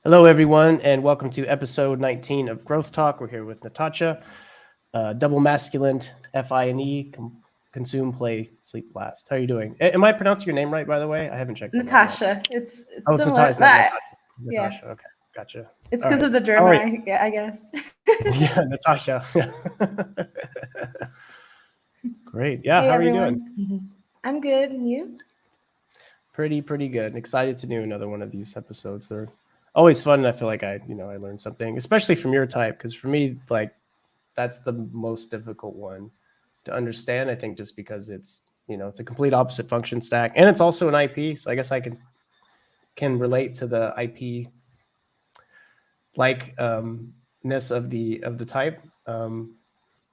Hello, everyone, and welcome to episode 19 of Growth Talk. We're here with Natacha, double masculine, FINE, consume, play, sleep, blast. How are you doing? Am I pronouncing your name right, by the way? I haven't checked on that yet. Natasha. It's Oh, it's similar. Natasha, not Natasha. Yeah, Natasha, okay, gotcha. it's All because right. of the How are German, you? I guess. Yeah, Natasha. Great. Yeah, Hey how are you doing? everyone. I'm good, and you? Pretty good. Excited to do another one of these episodes. They're always fun, and I feel like I learned something, especially from your type, because for me, like, that's the most difficult one to understand. I think just because it's a complete opposite function stack, and it's also an IP. So I guess I can relate to the IP like ness of the type.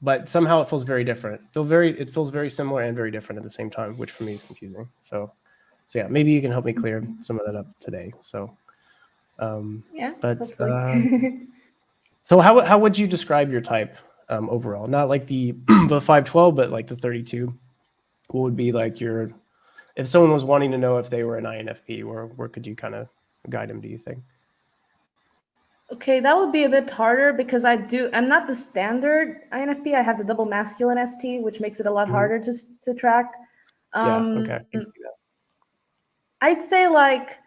But somehow it feels very different. It feels very similar and very different at the same time, which for me is confusing. So yeah, maybe you can help me clear some of that up today. So, Yeah, but hopefully. so how would you describe your type overall? Not like the the 512, but like the 32. What would be like your, if someone was wanting to know if they were an INFP, where could you kind of guide them, do you think? Okay, that would be a bit harder because I'm not the standard INFP. I have the double masculine ST, which makes it a lot Mhm. harder to track. Yeah. Okay. I can see that. I'd say like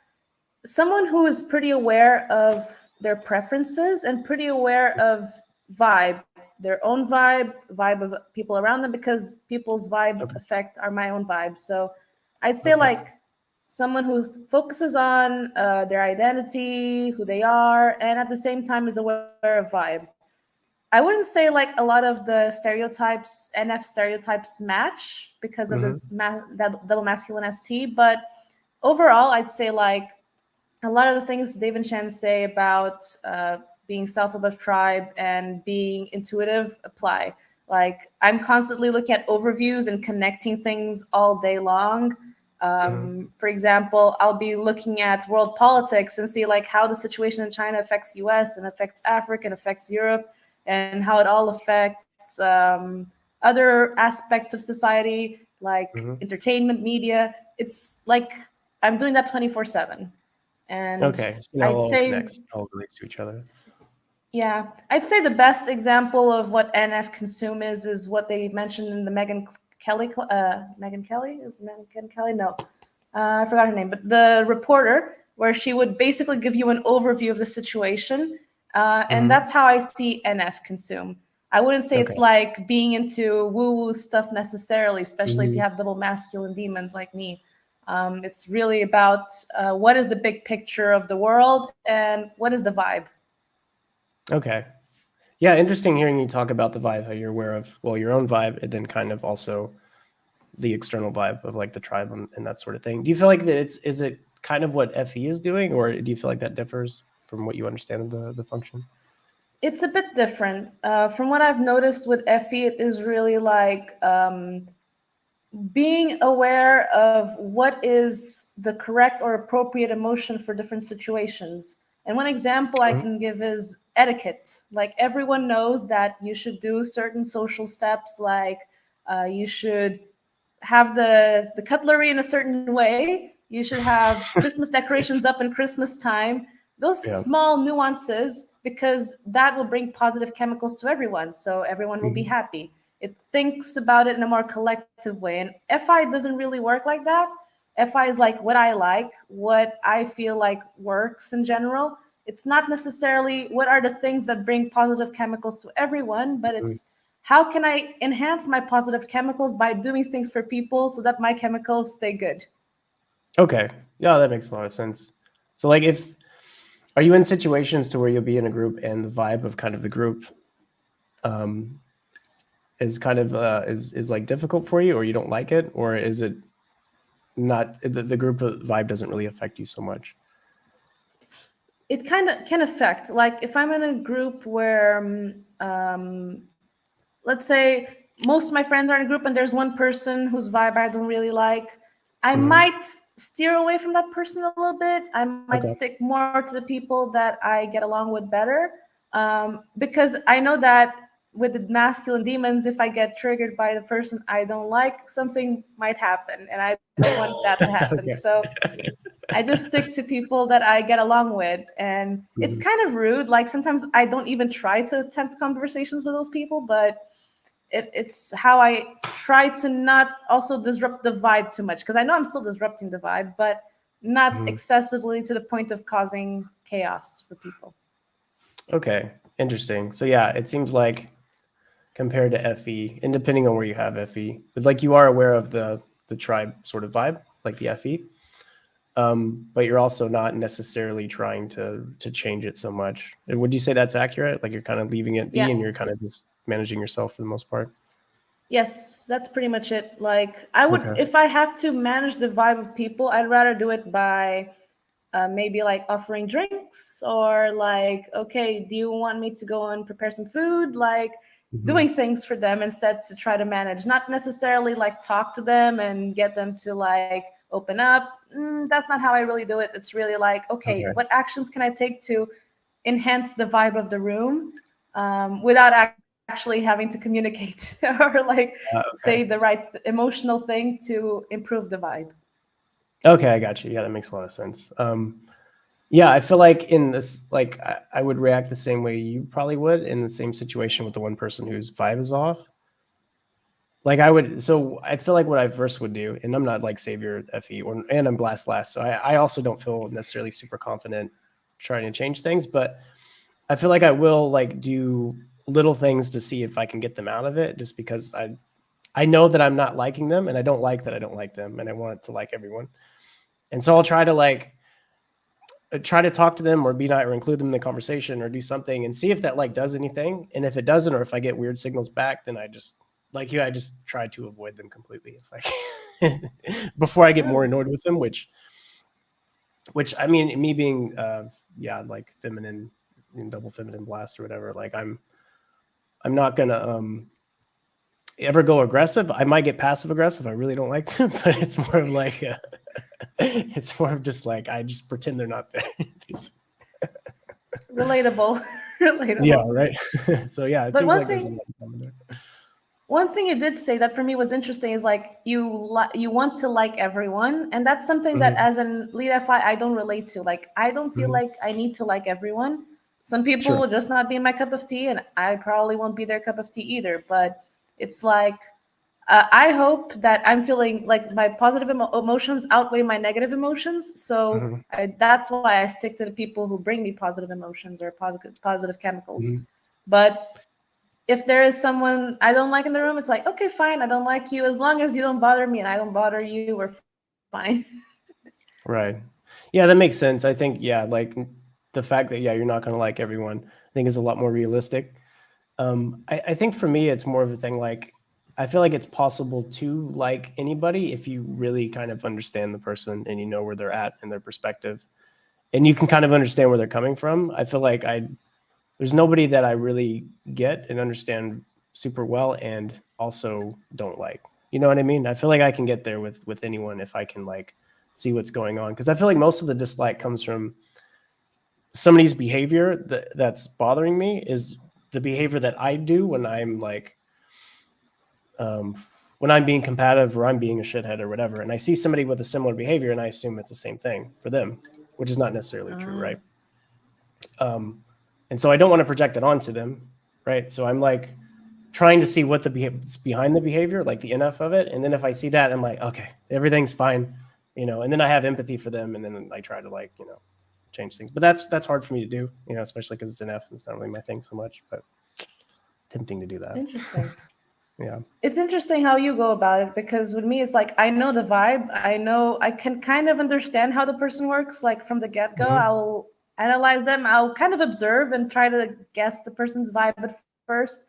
someone who is pretty aware of their preferences and pretty aware of vibe, their own vibe of people around them, because people's vibe Okay. affect are my own vibe. So I'd say Okay. like someone who focuses on their identity, who they are, and at the same time is aware of vibe. I wouldn't say like a lot of the stereotypes, NF stereotypes match because of the Hmm. that double masculine ST, but overall, I'd say like a lot of the things Dave and Shen say about being self above tribe and being intuitive apply. Like I'm constantly looking at overviews and connecting things all day long. Hmm. For example, I'll be looking at world politics and see like how the situation in China affects US and affects Africa and affects Europe, and how it all affects other aspects of society like Hmm. entertainment, media. It's like I'm doing that 24/7. And Okay. So it I'd all say, connects, all relates to each other. yeah, I'd say the best example of what NF consume is what they mentioned in the Megan Kelly? Is it Megan Kelly? No, I forgot her name, but the reporter, where she would basically give you an overview of the situation. And Hmm. that's how I see NF consume. I wouldn't say Okay. it's like being into woo woo stuff necessarily, especially if you Hmm. have double masculine demons like me. It's really about what is the big picture of the world and what is the vibe. Okay. Yeah, interesting hearing you talk about the vibe, how you're aware of, well, your own vibe, and then kind of also the external vibe of like the tribe and that sort of thing. Do you feel like that is it kind of what FE is doing, or do you feel like that differs from what you understand of the function? It's a bit different. From what I've noticed with Effie, it is really like being aware of what is the correct or appropriate emotion for different situations. And one example I Mhm. can give is etiquette. Like everyone knows that you should do certain social steps, like you should have the cutlery in a certain way. You should have Christmas decorations up in Christmas time. Those Yeah. small nuances, because that will bring positive chemicals to everyone. So everyone will be Mhm. happy. It thinks about it in a more collective way. And FI doesn't really work like that. FI is like what I like, what I feel like works in general. It's not necessarily what are the things that bring positive chemicals to everyone, but Mhm. it's how can I enhance my positive chemicals by doing things for people so that my chemicals stay good? Okay. Yeah, that makes a lot of sense. So like if are you in situations to where you'll be in a group and the vibe of kind of the group um is kind of is like difficult for you, or you don't like it, or is it not, the group vibe doesn't really affect you so much? It kind of can affect. Like if I'm in a group where, let's say, most of my friends are in a group and there's one person whose vibe I don't really like, I Hmm. might steer away from that person a little bit. I might Okay. stick more to the people that I get along with better, because I know that with the masculine demons, if I get triggered by the person I don't like, something might happen, and I don't want that to happen. Okay. So I just stick to people that I get along with. And it's kind of rude. Like sometimes I don't even try to attempt conversations with those people, but it's how I try to not also disrupt the vibe too much. Because I know I'm still disrupting the vibe, but not Mhm. excessively to the point of causing chaos for people. Okay, interesting. So yeah, it seems like compared to FE, and depending on where you have FE, but like you are aware of the tribe sort of vibe, like the FE, but you're also not necessarily trying to change it so much. Would you say that's accurate? Like you're kind of leaving it be, Yeah. and you're kind of just managing yourself for the most part. Yes, that's pretty much it. Like I would, Okay. if I have to manage the vibe of people, I'd rather do it by maybe like offering drinks or like, okay, do you want me to go and prepare some food? Like Mhm. doing things for them instead to try to manage, not necessarily like talk to them and get them to like open up. That's not how I really do it. It's really like, okay, Okay. what actions can I take to enhance the vibe of the room without actually having to communicate or like say the Okay. right emotional thing to improve the vibe. Okay, I got you. Yeah, that makes a lot of sense. Yeah, I feel like in this, like I would react the same way you probably would in the same situation with the one person whose vibe is off. Like I would, so I feel like what I first would do, and I'm not like Savior FE, or, and I'm Blast Last, so I also don't feel necessarily super confident trying to change things, but I feel like I will like do little things to see if I can get them out of it, just because I know that I'm not liking them, and I don't like that I don't like them, and I want to like everyone, and so I'll try to like try to talk to them or be not or include them in the conversation or do something and see if that like does anything. And if it doesn't, or if I get weird signals back, then I just like you, I just try to avoid them completely if I can before I get more Oh, annoyed with them, which I mean, me being yeah, like feminine, double feminine blast or whatever, like I'm not gonna ever go aggressive. I might get passive aggressive. I really don't like them, but it's more of like it's more of just like I just pretend they're not there. relatable. Yeah, Relatable. right. So yeah, it But seems like there's a lot in common there. one thing you did say that for me was interesting is like you want to like everyone, and that's something that Mhm, as an lead FI I don't relate to. Like I don't feel mhm. like I need to like everyone. Some people Sure. will just not be my cup of tea, and I probably won't be their cup of tea either. But it's like I hope that I'm feeling like my positive emotions outweigh my negative emotions. So Mhm, that's why I stick to the people who bring me positive emotions or positive chemicals. mhm. But if there is someone I don't like in the room, it's like, okay, fine, I don't like you. As long as you don't bother me and I don't bother you, we're fine. Right. Yeah, that makes sense. I think, yeah, like the fact that, yeah, you're not gonna like everyone, I think is a lot more realistic. I think for me, it's more of a thing like I feel like it's possible to like anybody if you really kind of understand the person and you know where they're at and their perspective, and you can kind of understand where they're coming from. I feel like there's nobody that I really get and understand super well and also don't like. You know what I mean? I feel like I can get there with anyone if I can like see what's going on, because I feel like most of the dislike comes from somebody's behavior that's bothering me is the behavior that I do when I'm like um, when I'm being combative or I'm being a shithead or whatever, and I see somebody with a similar behavior and I assume it's the same thing for them, which is not necessarily true, Uh, right? Um, and so I don't want to project it onto them, right? So I'm like trying to see what behind the behavior, like the enough of it, and then if I see that, I'm like, okay, everything's fine, and then I have empathy for them, and then I try to like change things. But that's hard for me to do, especially because it's an F and it's not really my thing so much, but tempting to do that. Interesting. Yeah. It's interesting how you go about it because with me, it's like I know the vibe. I know I can kind of understand how the person works. Like from the get go, Hmm. I'll analyze them. I'll kind of observe and try to guess the person's vibe at first,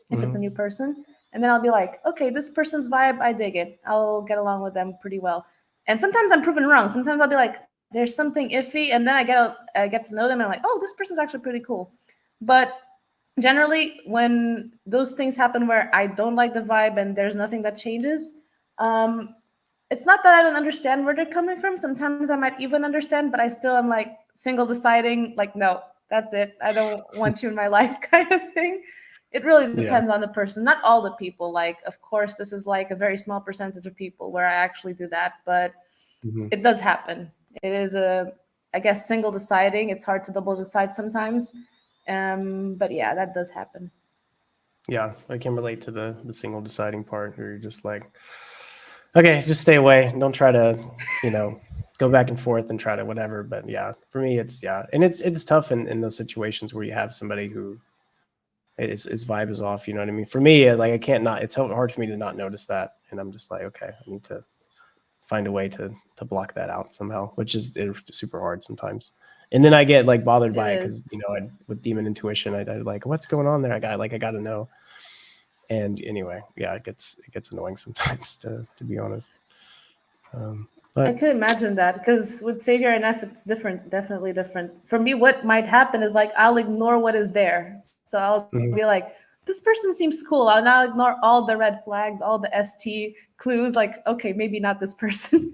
if it's a new Hmm. person. And then I'll be like, okay, this person's vibe, I dig it. I'll get along with them pretty well. And sometimes I'm proven wrong. Sometimes I'll be like, there's something iffy, and then I get to know them, and I'm like, oh, this person's actually pretty cool. But generally when those things happen where I don't like the vibe and there's nothing that changes, um, it's not that I don't understand where they're coming from. Sometimes I might even understand, but I still am like single deciding, like, no, that's it. I don't want you in my life, kind of thing. It really Yeah. depends on the person. Not all the people. Like, of course, this is like a very small percentage of people where I actually do that, but Hmm. it does happen. It is I guess, single deciding. It's hard to double decide sometimes. But yeah, that does happen. Yeah, I can relate to the single deciding part where you're just like, okay, just stay away. Don't try to, go back and forth and try to whatever. But yeah, for me, and it's tough in those situations where you have somebody who his vibe is off. You know what I mean? For me, like I can't not. It's hard for me to not notice that, and I'm just like, okay, I need to find a way to block that out somehow, which is super hard sometimes. And then I get like bothered It by it is. because with demon intuition, I like what's going on there. I got to know. And anyway, yeah, it gets annoying sometimes to be honest. I But could imagine that because with Savior and F, it's different, definitely different. For me, what might happen is like I'll ignore what is there. So I'll mhm. be like, this person seems cool. I'll ignore all the red flags, all the ST clues. Like, okay, maybe not this person.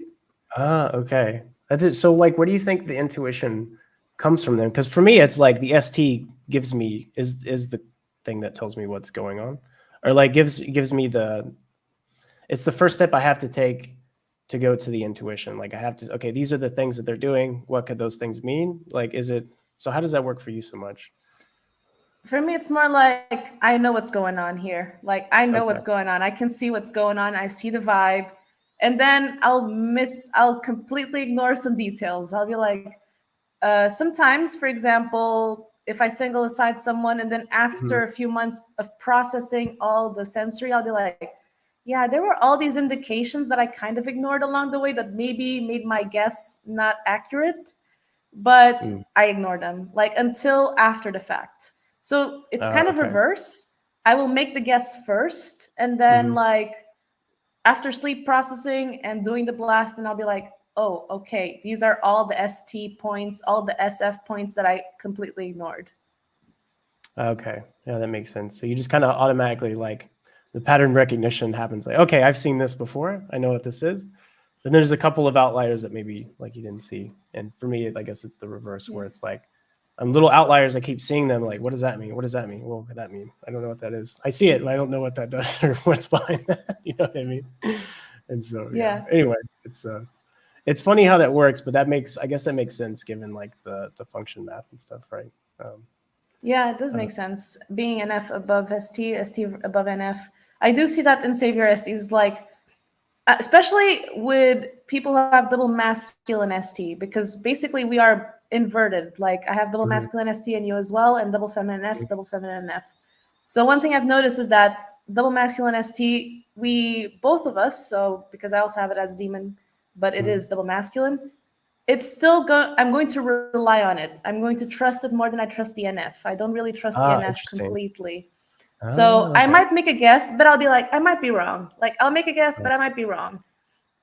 Okay, that's it. So like, where do you think the intuition comes from then? Because for me, it's like the ST gives me is the thing that tells me what's going on, or like gives me it's the first step I have to take to go to the intuition. Like I have to, okay, these are the things that they're doing. What could those things mean? Like, is it, so how does that work for you so much? For me, it's more like I know what's going on here. Like I know Okay. what's going on. I can see what's going on. I see the vibe. And then I'll completely ignore some details. I'll be like, sometimes, for example, if I single aside someone and then Mhm. after a few months of processing all the sensory, I'll be like, yeah, there were all these indications that I kind of ignored along the way that maybe made my guess not accurate, but Mm. I ignored them like until after the fact. So it's kind of Okay. reverse. I will make the guess first and then Hmm. like after sleep processing and doing the blast, and I'll be like, oh, okay, these are all the ST points, all the SF points that I completely ignored. Okay. Yeah, that makes sense. So you just kind of automatically like the pattern recognition happens like, okay, I've seen this before. I know what this is. Then there's a couple of outliers that maybe like you didn't see. And for me, I guess it's the reverse where it's Yes. like little outliers. I keep seeing them like, what does that mean? What does that mean? What could that mean? I don't know what that is. I see it, but I don't know what that does or what's behind that. You know what I mean? And so, yeah, Yeah. anyway, it's funny how that works, but I guess that makes sense given like the function math and stuff, right? Um, Yeah, it does uh, make sense. Being NF above ST above NF. I do see that in Savior STs, like, especially with people who have double masculine ST, because basically we are inverted. Like, I have double mhm, masculine ST and you as well, and double feminine F, double feminine F. So one thing I've noticed is that double masculine ST, we both of us, so because I also have it as demon, but it mhm. is double masculine. It's still I'm going to rely on it. I'm going to trust it more than I trust the NF. I don't really trust the NF Interesting. completely. So I Okay. might make a guess, but I'll be like, I might be wrong. Like I'll make a guess, but I might be wrong.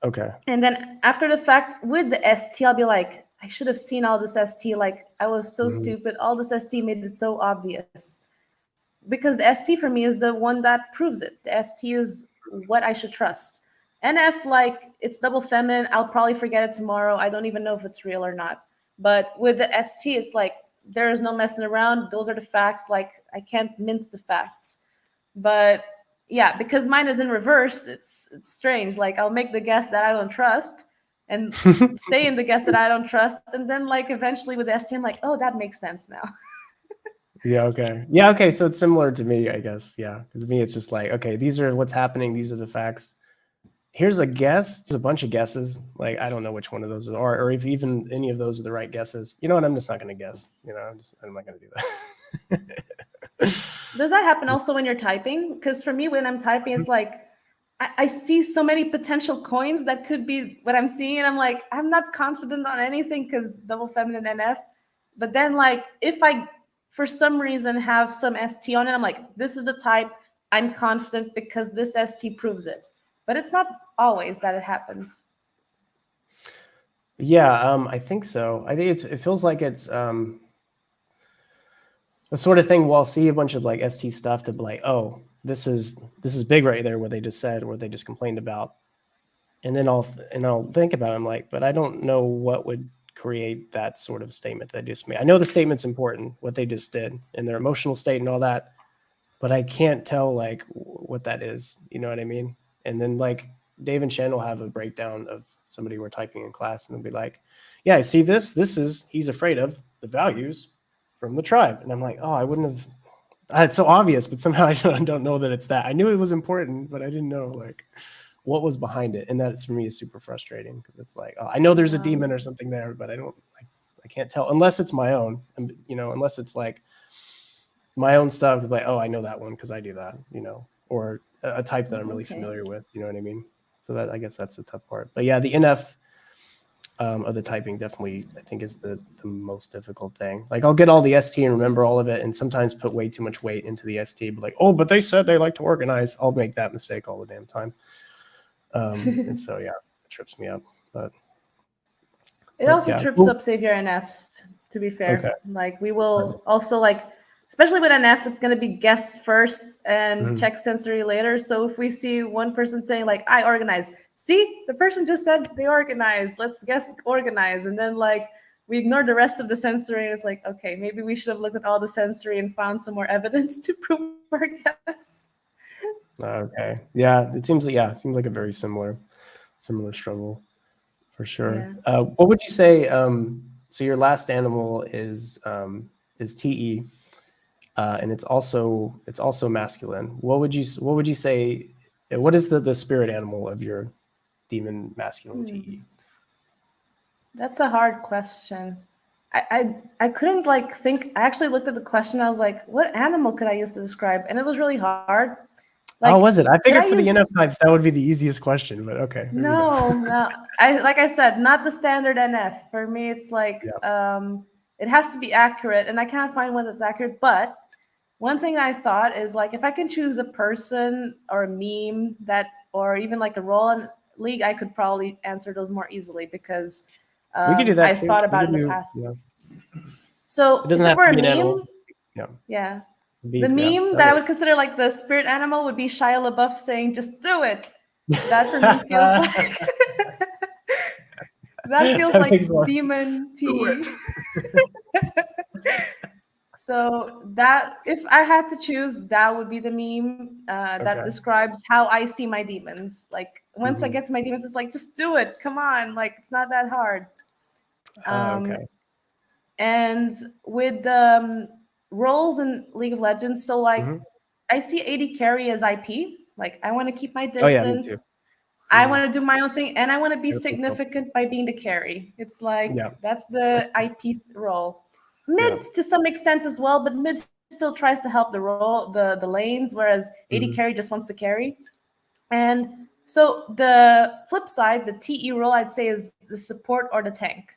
Okay. And then after the fact, with the ST, I'll be like, I should have seen all this ST. Like I was so Mhm. stupid. All this ST made it so obvious because the ST for me is the one that proves it. The ST is what I should trust. NF, like it's double feminine. I'll probably forget it tomorrow. I don't even know if it's real or not. But with the ST, it's like there is no messing around. Those are the facts. Like I can't mince the facts. But yeah, because mine is in reverse, it's strange. Like I'll make the guess that I don't trust and stay in the guess that I don't trust. And then like eventually with the ST, I'm like, oh, that makes sense now. Yeah, okay. Yeah, okay, so it's similar to me, I guess, yeah. Because me, it's just like, okay, these are what's happening, these are the facts. Here's a guess, there's a bunch of guesses. Like, I don't know which one of those are, or if even any of those are the right guesses. You know what? I'm just not going to guess. I'm not going to do that. Does that happen also when you're typing? Because for me, when I'm typing, it's like I see so many potential coins that could be what I'm seeing, and I'm like, I'm not confident on anything because double feminine NF. But then, like, if I for some reason have some ST on it, I'm like, this is the type. I'm confident because this ST proves it. But it's not always that it happens. Yeah, I think so. I think it feels like it's the sort of thing we'll see a bunch of like ST stuff to be like, oh, this is big right there, what they just said, or what they just complained about. And then I'll think about it. I'm like, but I don't know what would create that sort of statement that I just made. I know the statement's important, what they just did, and their emotional state and all that, but I can't tell like what that is. You know what I mean? And then like Dave and Shannon will have a breakdown of somebody we're typing in class, and they'll be like, yeah, I see this. He's afraid of the values from the tribe. And I'm like, oh, I wouldn't have. It's so obvious, but somehow I don't know that it's that. I knew it was important, but I didn't know like what was behind it. And that's for me is super frustrating because it's like, oh, I know there's a demon or something there, but I can't tell unless it's my own, unless it's like my own stuff. Like, oh, I know that one because I do that, or a type that I'm really familiar with. You know what I mean? So that I guess that's the tough part. But yeah, the NF of the typing definitely I think is the most difficult thing. Like I'll get all the ST and remember all of it, and sometimes put way too much weight into the ST. But like, oh, but they said they like to organize. I'll make that mistake all the damn time. And so yeah, it trips me up. But it also yeah. trips up Savior NFs, to be fair. Okay. Like we will also like, especially with NF, it's going to be guess first and check sensory later. So if we see one person saying like, I organize, see, the person just said they organize, let's guess organize. And then like we ignore the rest of the sensory and it's like, okay, maybe we should have looked at all the sensory and found some more evidence to prove our guess. Okay. Yeah, it seems like a very similar struggle for sure. Yeah. What would you say? So your last animal is TE, and it's also masculine. What would you say? What is the spirit animal of your demon masculine TE? That's a hard question. I couldn't like think. I actually looked at the question. I was like, what animal could I use to describe? And it was really hard. Like, oh, was it? I figured I for the use... NF types that would be the easiest question, but okay. No. I said, not the standard NF. For me, it's like it has to be accurate, and I can't find one that's accurate. But one thing I thought is like, if I can choose a person or a meme that, or even like a role in League, I could probably answer those more easily because we could do that I too. thought about it in the past. Yeah. So It doesn't if it have were to a be an meme, animal. yeah. The meme that I would consider like the spirit animal would be Shia LaBeouf saying, just do it. That for me feels like that feels like demon tea. So that if I had to choose, that would be the meme that describes how I see my demons. Like once I get to my demons, it's like, just do it. Come on. Like it's not that hard. Okay. And with the roles in League of Legends, so like I see AD carry as IP. Like I want to keep my distance. Oh, yeah, me too. I want to do my own thing, and I want to be significant by being the carry. It's like that's the IP role. Mid to some extent as well, but mid still tries to help the role, the lanes, whereas AD carry just wants to carry. And so the flip side, the TE role, I'd say is the support or the tank.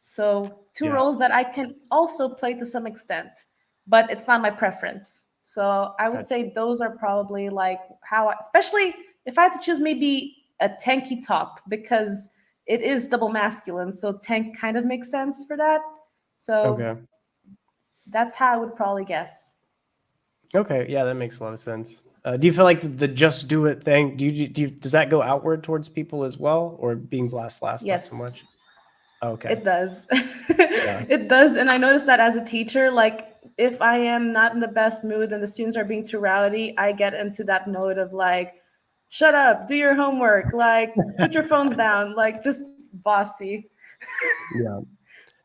So two roles that I can also play to some extent, but it's not my preference. So I would say those are probably like how, especially if I had to choose maybe a tanky top, because it is double masculine. So tank kind of makes sense for that. So that's how I would probably guess. Okay. Yeah, that makes a lot of sense. Do you feel like the just do it thing, does that go outward towards people as well, or being blast last not so much? Okay. It does. It does. And I noticed that as a teacher, like if I am not in the best mood and the students are being too rowdy, I get into that mode of like, shut up, do your homework, like put your phones down, like just bossy. Yeah.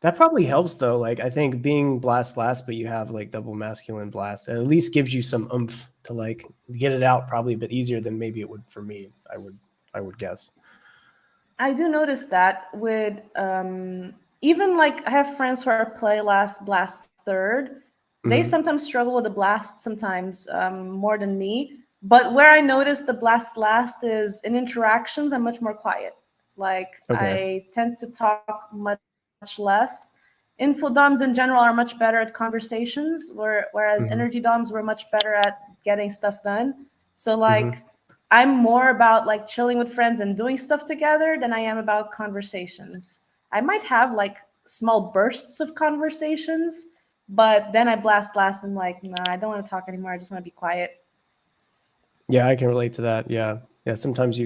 That probably helps though. Like I think being blast last, but you have like double masculine blast, at least gives you some oomph to like get it out probably a bit easier than maybe it would for me, I would guess. I do notice that with even like I have friends who are play last, blast third. They sometimes struggle with the blast sometimes more than me. But where I notice the blast last is in interactions, I'm much more quiet. Like I tend to talk much less. Info DOMs in general are much better at conversations, whereas energy DOMs were much better at getting stuff done. So like I'm more about like chilling with friends and doing stuff together than I am about conversations. I might have like small bursts of conversations, but then I blast last and like, nah, I don't want to talk anymore. I just want to be quiet. Yeah, I can relate to that. Yeah. Sometimes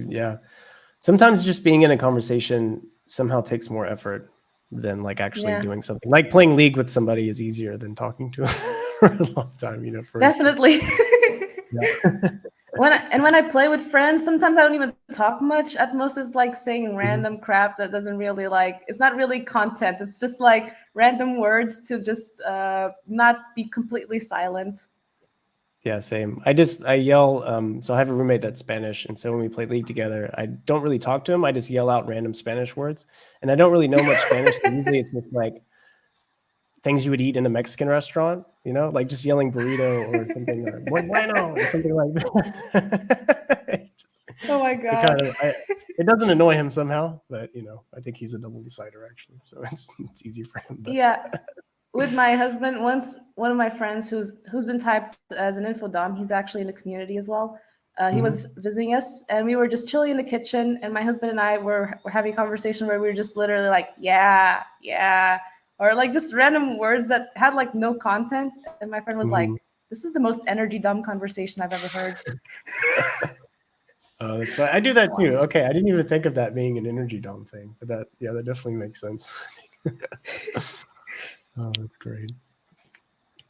sometimes just being in a conversation somehow takes more effort than like actually doing something. Like playing League with somebody is easier than talking to them for a long time, Definitely. when I play with friends, sometimes I don't even talk much. At most, it's like saying Mhm. random crap that doesn't really like. It's not really content. It's just like random words to just not be completely silent. Yeah, same. I yell. So I have a roommate that's Spanish, and so when we play League together, I don't really talk to him. I just yell out random Spanish words, and I don't really know much Spanish. So usually it's just like things you would eat in a Mexican restaurant, like just yelling burrito or something, or muy bueno or something like that. Oh my It god. kind of it doesn't annoy him somehow, but I think he's a double decider actually, so it's easy for him. But Yeah, with my husband, once one of my friends who's been typed as an infodom, he's actually in the community as well. He was Mhm. visiting us, and we were just chilling in the kitchen, and my husband and I were having a conversation where we were just literally like, yeah, yeah, or like just random words that had like no content. And my friend was like, Mhm. "This is the most energy dumb conversation I've ever heard." Oh, that's fine. I do that too. Okay, I didn't even think of that being an energy dump thing, but that definitely makes sense. Oh, that's great.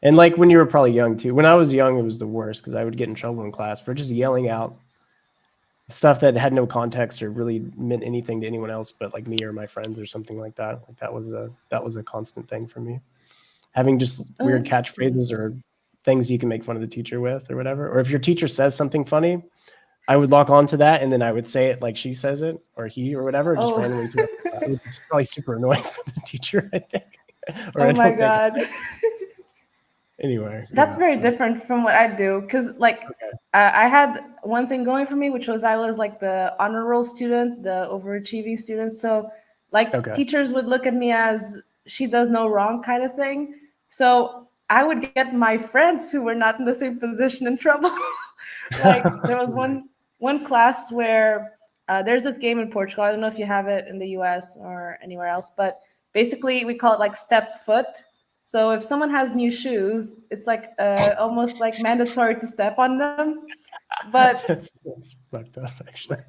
And like when you were probably young too. When I was young, it was the worst because I would get in trouble in class for just yelling out stuff that had no context or really meant anything to anyone else but like me or my friends or something like that. Like that was a constant thing for me. Having just weird Oh, catchphrases or things you can make fun of the teacher with or whatever. Or if your teacher says something funny, I would lock on to that and then I would say it like she says it or he or whatever, just oh, randomly throughout the class. It's probably super annoying for the teacher, I think. Or oh I my don't think. god. Anyway, That's yeah. very So different from what I do because like okay. I had one thing going for me, which was I was like the honor roll student, the overachieving student. So like Okay. teachers would look at me as she does no wrong kind of thing. So I would get my friends who were not in the same position in trouble. Like there was Nice. one class where there's this game in Portugal. I don't know if you have it in the US or anywhere else, but basically we call it like step foot. So if someone has new shoes, it's like almost like mandatory to step on them. But That's fucked up actually.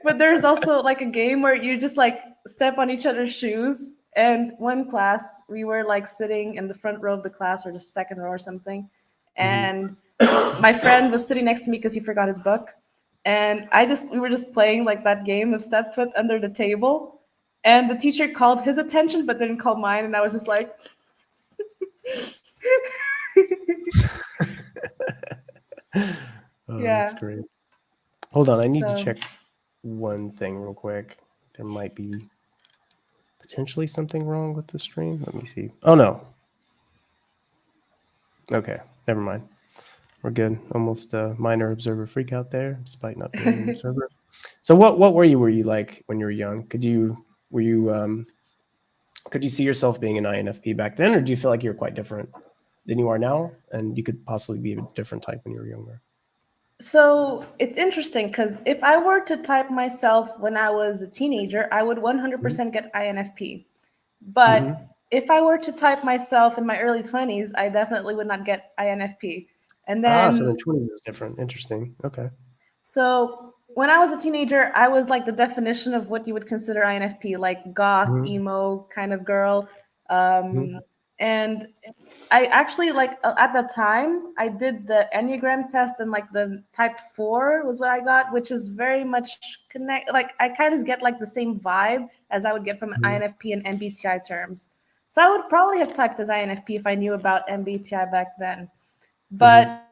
but there's also like a game where you just like step on each other's shoes. And one class, we were like sitting in the front row of the class or the second row or something. Mhm. And my friend was sitting next to me because he forgot his book. And we were just playing like that game of step foot under the table. And the teacher called his attention but didn't call mine. And I was just like, Oh, that's yeah. great. Hold on, I need to So check one thing real quick. There might be potentially something wrong with the stream. Let me see. Oh no. Okay, never mind. We're good. Almost a minor observer freak out there, despite not being an observer. So what were you like when you were young? Could you see yourself being an INFP back then, or do you feel like you're quite different than you are now, and you could possibly be a different type when you were younger? So it's interesting because if I were to type myself when I was a teenager, I would Mhm. 100% get INFP. But Mhm. if I were to type myself in my early 20s, I definitely would not get INFP. And Ah, so the then, 20s is different. Interesting. Okay. so when I was a teenager, I was like the definition of what you would consider INFP, like goth, Mhm. emo kind of girl. Mhm. And I actually like at that time I did the Enneagram test and like the type 4 was what I got, which is very much connect like I kind of get like the same vibe as I would get from Mhm. INFP and MBTI terms. So I would probably have typed as INFP if I knew about MBTI back then. Mhm. But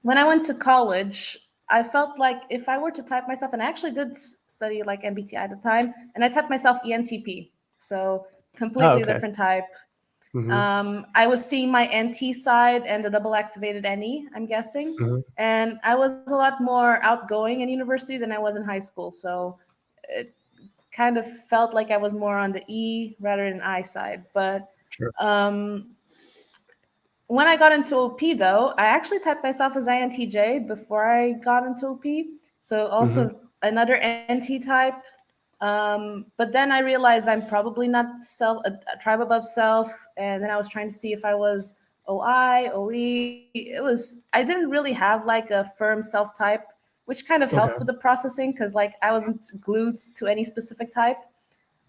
when I went to college, I felt like if I were to type myself, and I actually did study like MBTI at the time, and I typed myself ENTP, so Oh, completely okay. different type. Mhm. I was seeing my NT side and the double activated NE, I'm guessing. Mhm. And I was a lot more outgoing in university than I was in high school. So it kind of felt like I was more on the E rather than I side. But Sure. um, when I got into OP, though, I actually typed myself as INTJ before I got into OP. So Mhm. also another NT type. But then I realized I'm probably not a tribe above self, and then I was trying to see if I was OI, OE. I didn't really have like a firm self type, which kind of helped with the Okay. processing because like I wasn't glued to any specific type.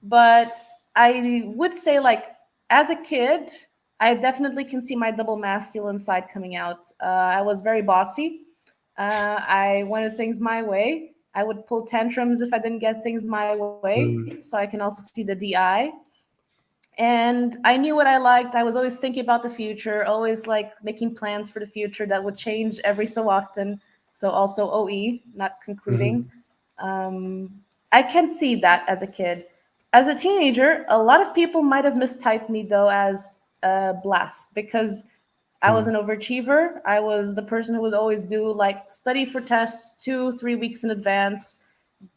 But I would say like as a kid, I definitely can see my double masculine side coming out. I was very bossy. I wanted things my way. I would pull tantrums if I didn't get things my way, so I Mm, can also see the DI. And I knew what I liked. I was always thinking about the future, always like making plans for the future that would change every so often. So also OE, not concluding. mhm, I can see that as a kid. As a teenager, a lot of people might have mistyped me though as a blast because I was mm. an overachiever. I was the person who would always do like study for tests 2, 3 weeks in advance,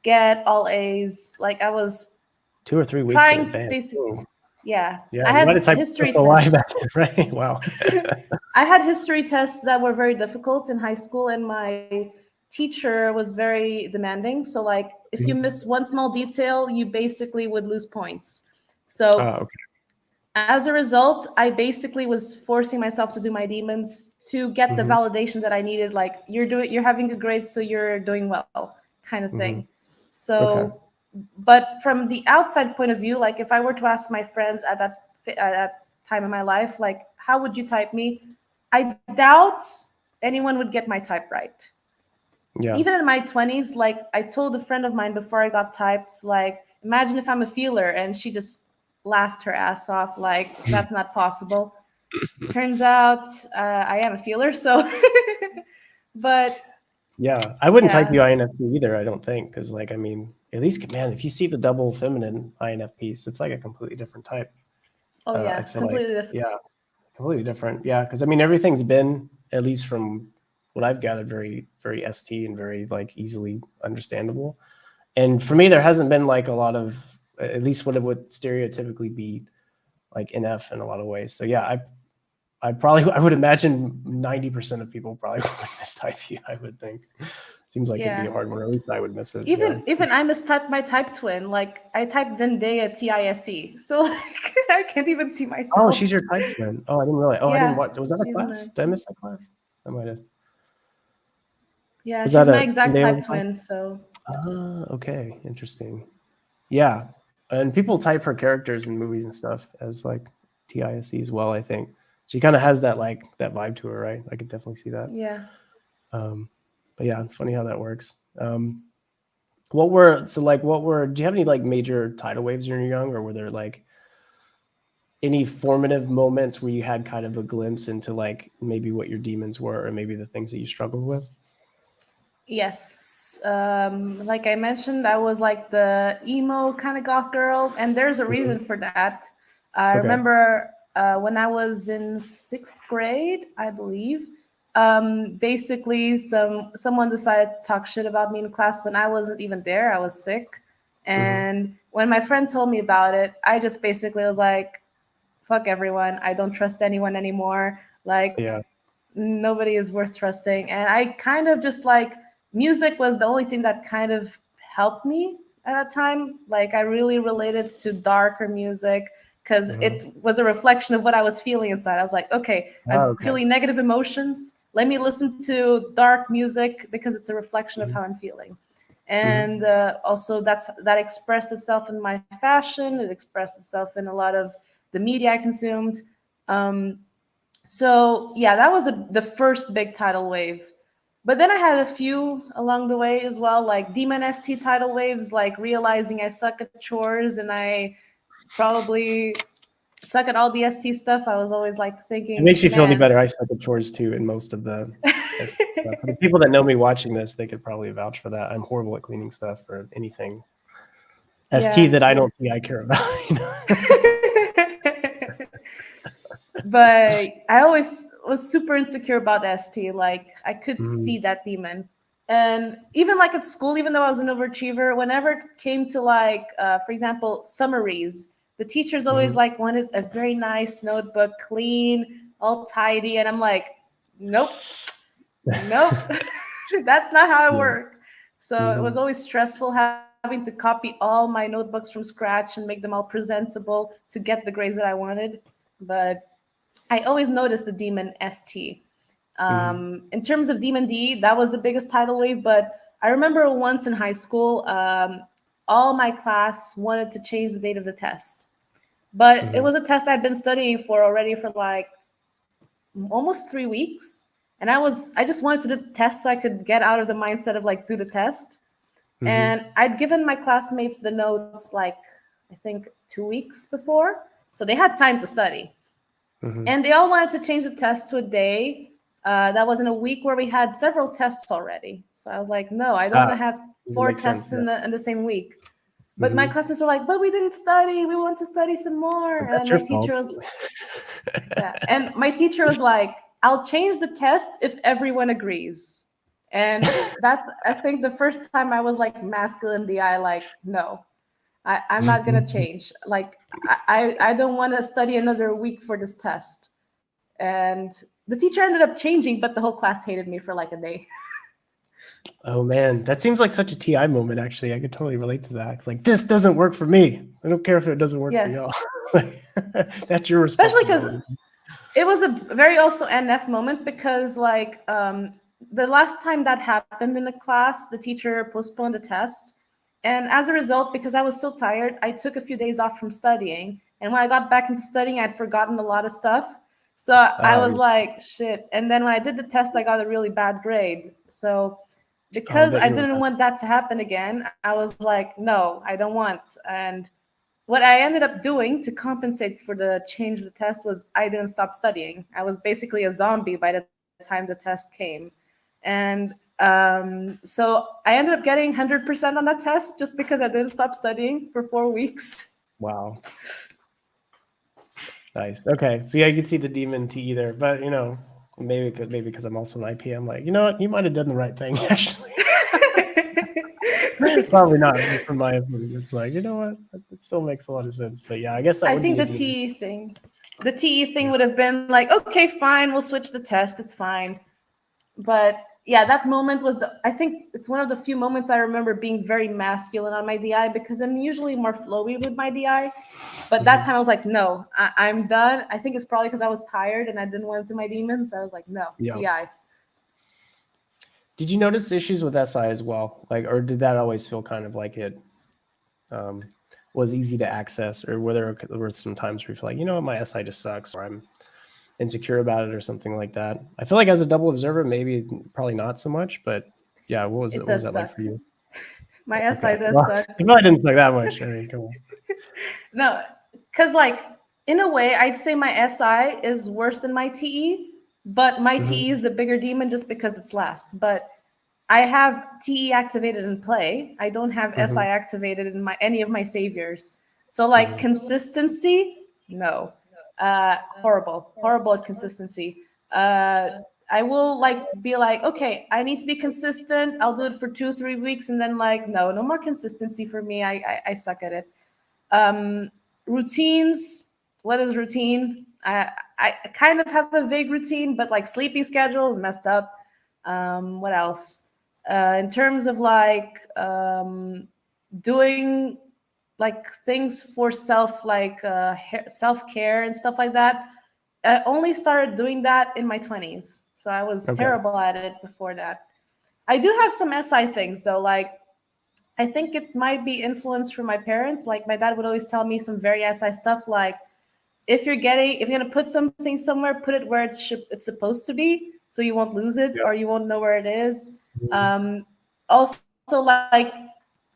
get all A's. Like I was 2 or 3 weeks in trying advance. basic. Oh, Yeah, yeah, I you might had have typed stuff history to lie back tests. then, right? Wow. I had history tests that were very difficult in high school, and my teacher was very demanding. So, like, if you Mhm. miss one small detail, you basically would lose points. So, Okay. as a result, I basically was forcing myself to do my demons to get the Hmm. validation that I needed. Like, you're having good grades, so you're doing well, kind of thing. Hmm. Okay. So, but from the outside point of view, like if I were to ask my friends at that time in my life, like how would you type me? I doubt anyone would get my type right. Yeah. Even in my 20s, like I told a friend of mine before I got typed, like imagine if I'm a feeler, and she just laughed her ass off, like that's not possible. Turns out I am a feeler, so but Yeah. I wouldn't type yeah. you INFP either, I don't think, because like I mean, at least man, if you see the double feminine INFPs, it's like a completely different type. Oh I yeah, feel like, completely different. yeah, completely different. Yeah, because I mean, everything's been, at least from what I've gathered, very, very ST and very like easily understandable. And for me, there hasn't been like a lot of, at least what it would stereotypically be like NF in a lot of ways. So yeah, I probably, I would imagine 90% of people probably would mistype you. I would think. Seems like it'd be Yeah. a hard one, or at least I would miss it. Yeah, for Even sure. I mistyped my type twin. Like I typed Zendaya TISE. So like I can't even see Oh, myself. she's your type twin. Oh, I didn't realize. Oh, I didn't Yeah, watch. Was that a she's class? my Did I miss that class? I might have. yeah, Was she's that my a exact Zendaya type class? twin. So Ah, okay, interesting. Yeah, and people type her characters in movies and stuff as like TISE as well. I think she kind of has that like that vibe to her, right? I could definitely see that. yeah. Um, but yeah, funny how that works. What were so like? What were? Do you have any like major tidal waves when you were young, or were there like any formative moments where you had kind of a glimpse into like maybe what your demons were, or maybe the things that you struggled with? Yes. Like I mentioned, I was like the emo kind of goth girl, and there's a reason Mhm. for that. I Okay. remember when I was in sixth grade, I believe. Basically, someone decided to talk shit about me in class when I wasn't even there. I was sick, Hmm. and when my friend told me about it, I just basically was like, "Fuck everyone! I don't trust anyone anymore." Like Yeah. nobody is worth trusting. And I kind of just like music was the only thing that kind of helped me at that time. Like I really related to darker music because Hmm. it was a reflection of what I was feeling inside. I was like, okay, I'm Oh, okay. feeling negative emotions. Let me listen to dark music because it's a reflection of Hmm. how I'm feeling. Hmm. And also that expressed itself in my fashion. It expressed itself in a lot of the media I consumed. Um, so yeah, that was the first big tidal wave. But then I had a few along the way as well, like Demon ST tidal waves, like realizing I suck at chores and I probably suck at all the ST stuff. I was always like It thinking, makes you feel any man, better. I suck at chores too, in most of the stuff. For the people that know me watching this, they could probably vouch for that. I'm horrible at cleaning stuff or anything ST yeah, that I don't think yes. I care about. You know? But I always was super insecure about ST. Like I could Mhm. see that demon. And even like at school, even though I was an overachiever, whenever it came to like, for example, summaries, the teachers always Mhm. like wanted a very nice notebook, clean, all tidy, and I'm like, nope, nope, that's not how I Yeah. work. So it was Mhm. always stressful having to copy all my notebooks from scratch and make them all presentable to get the grades that I wanted. But I always noticed the demon ST. Mhm. In terms of Demon D, that was the biggest tidal wave. But I remember once in high school, all my class wanted to change the date of the test. But it Mhm. was a test I'd been studying for already for like almost 3 weeks. And I just wanted to do the test so I could get out of the mindset of like do the test. Mm-hmm. And I'd given my classmates the notes like I think 2 weeks before, so they had time to study. Mm-hmm. And they all wanted to change the test to a day that was in a week where we had several tests already. So I was like, no, I don't want Ah, to have that four makes sense. tests Yeah. in the same week. But my Mm-hmm. classmates were like, but we didn't study. We want to study some more. But And that's my your teacher fault. was, yeah. And my teacher was like, I'll change the test if everyone agrees. And that's, I think, the first time I was like masculine in the eye, like, no, I'm not going to change. Like, I don't want to study another week for this test. And the teacher ended up changing, but the whole class hated me for like a day. Oh man, that seems like such a TI moment. Actually, I could totally relate to that. It's like this doesn't work for me. I don't care if it doesn't work for y'all. Yes. That's your Especially because responsibility. it was a very also NF moment because like the last time that happened in the class, the teacher postponed the test. And as a result, because I was so tired, I took a few days off from studying. And when I got back into studying, I'd forgotten a lot of stuff. So I Oh, was like, shit. And then when I did the test, I got a really bad grade. So I because bet I you were didn't mad. want that to happen again, I was like, no, I don't want. And what I ended up doing to compensate for the change of the test was I didn't stop studying. I was basically a zombie by the time the test came. And so I ended up getting 100% on that test just because I didn't stop studying for 4 weeks. Wow, nice. Okay, so yeah, you can see the demon TE there, but maybe because I'm also an IP, I'm like, you know what, you might have done the right thing actually. Probably not from my opinion. It's like, you know what, it still makes a lot of sense. But yeah, I guess that I would be think a demon. the TE thing would have been like, okay, fine, we'll switch the test. It's fine. But yeah, that moment was I think it's one of the few moments I remember being very masculine on my DI because I'm usually more flowy with my DI. But that Mhm. time I was like, no, I'm done. I think it's probably because I was tired and I didn't want to do my demons. So I was like, no, Yeah. DI. Did you notice issues with SI as well? Like, or did that always feel kind of like it um, was easy to access, or there were some times where you feel like, you know what, my SI just sucks, or I'm insecure about it, or something like that? I feel like as a double observer, maybe probably not so much, but yeah, It what was does that like suck. for you? My Okay, SI does well, suck. it probably didn't suck that much. I mean, come on. No, because like in a way, I'd say my SI is worse than my TE, but my TE Mhm. is the bigger demon just because it's last. But I have TE activated in play. I don't have Mhm. SI activated in my any of my saviors. So like Mhm. consistency, no. Horrible at consistency. I will like be like, okay, I need to be consistent. I'll do it for 2 3 weeks, and then like, no more consistency for me. I suck at it. Routines. What is routine? I kind of have a vague routine, but like sleeping schedule is messed up. What else? In terms of like doing like things for self care and stuff like that. I only started doing that in my 20s, so I was Okay. terrible at it before that. I do have some SI things though, like I think it might be influenced from my parents. Like my dad would always tell me some very SI stuff like if you're gonna put something somewhere, put it where it's supposed to be, so you won't lose it Yep. or you won't know where it is. Mhm. Also, like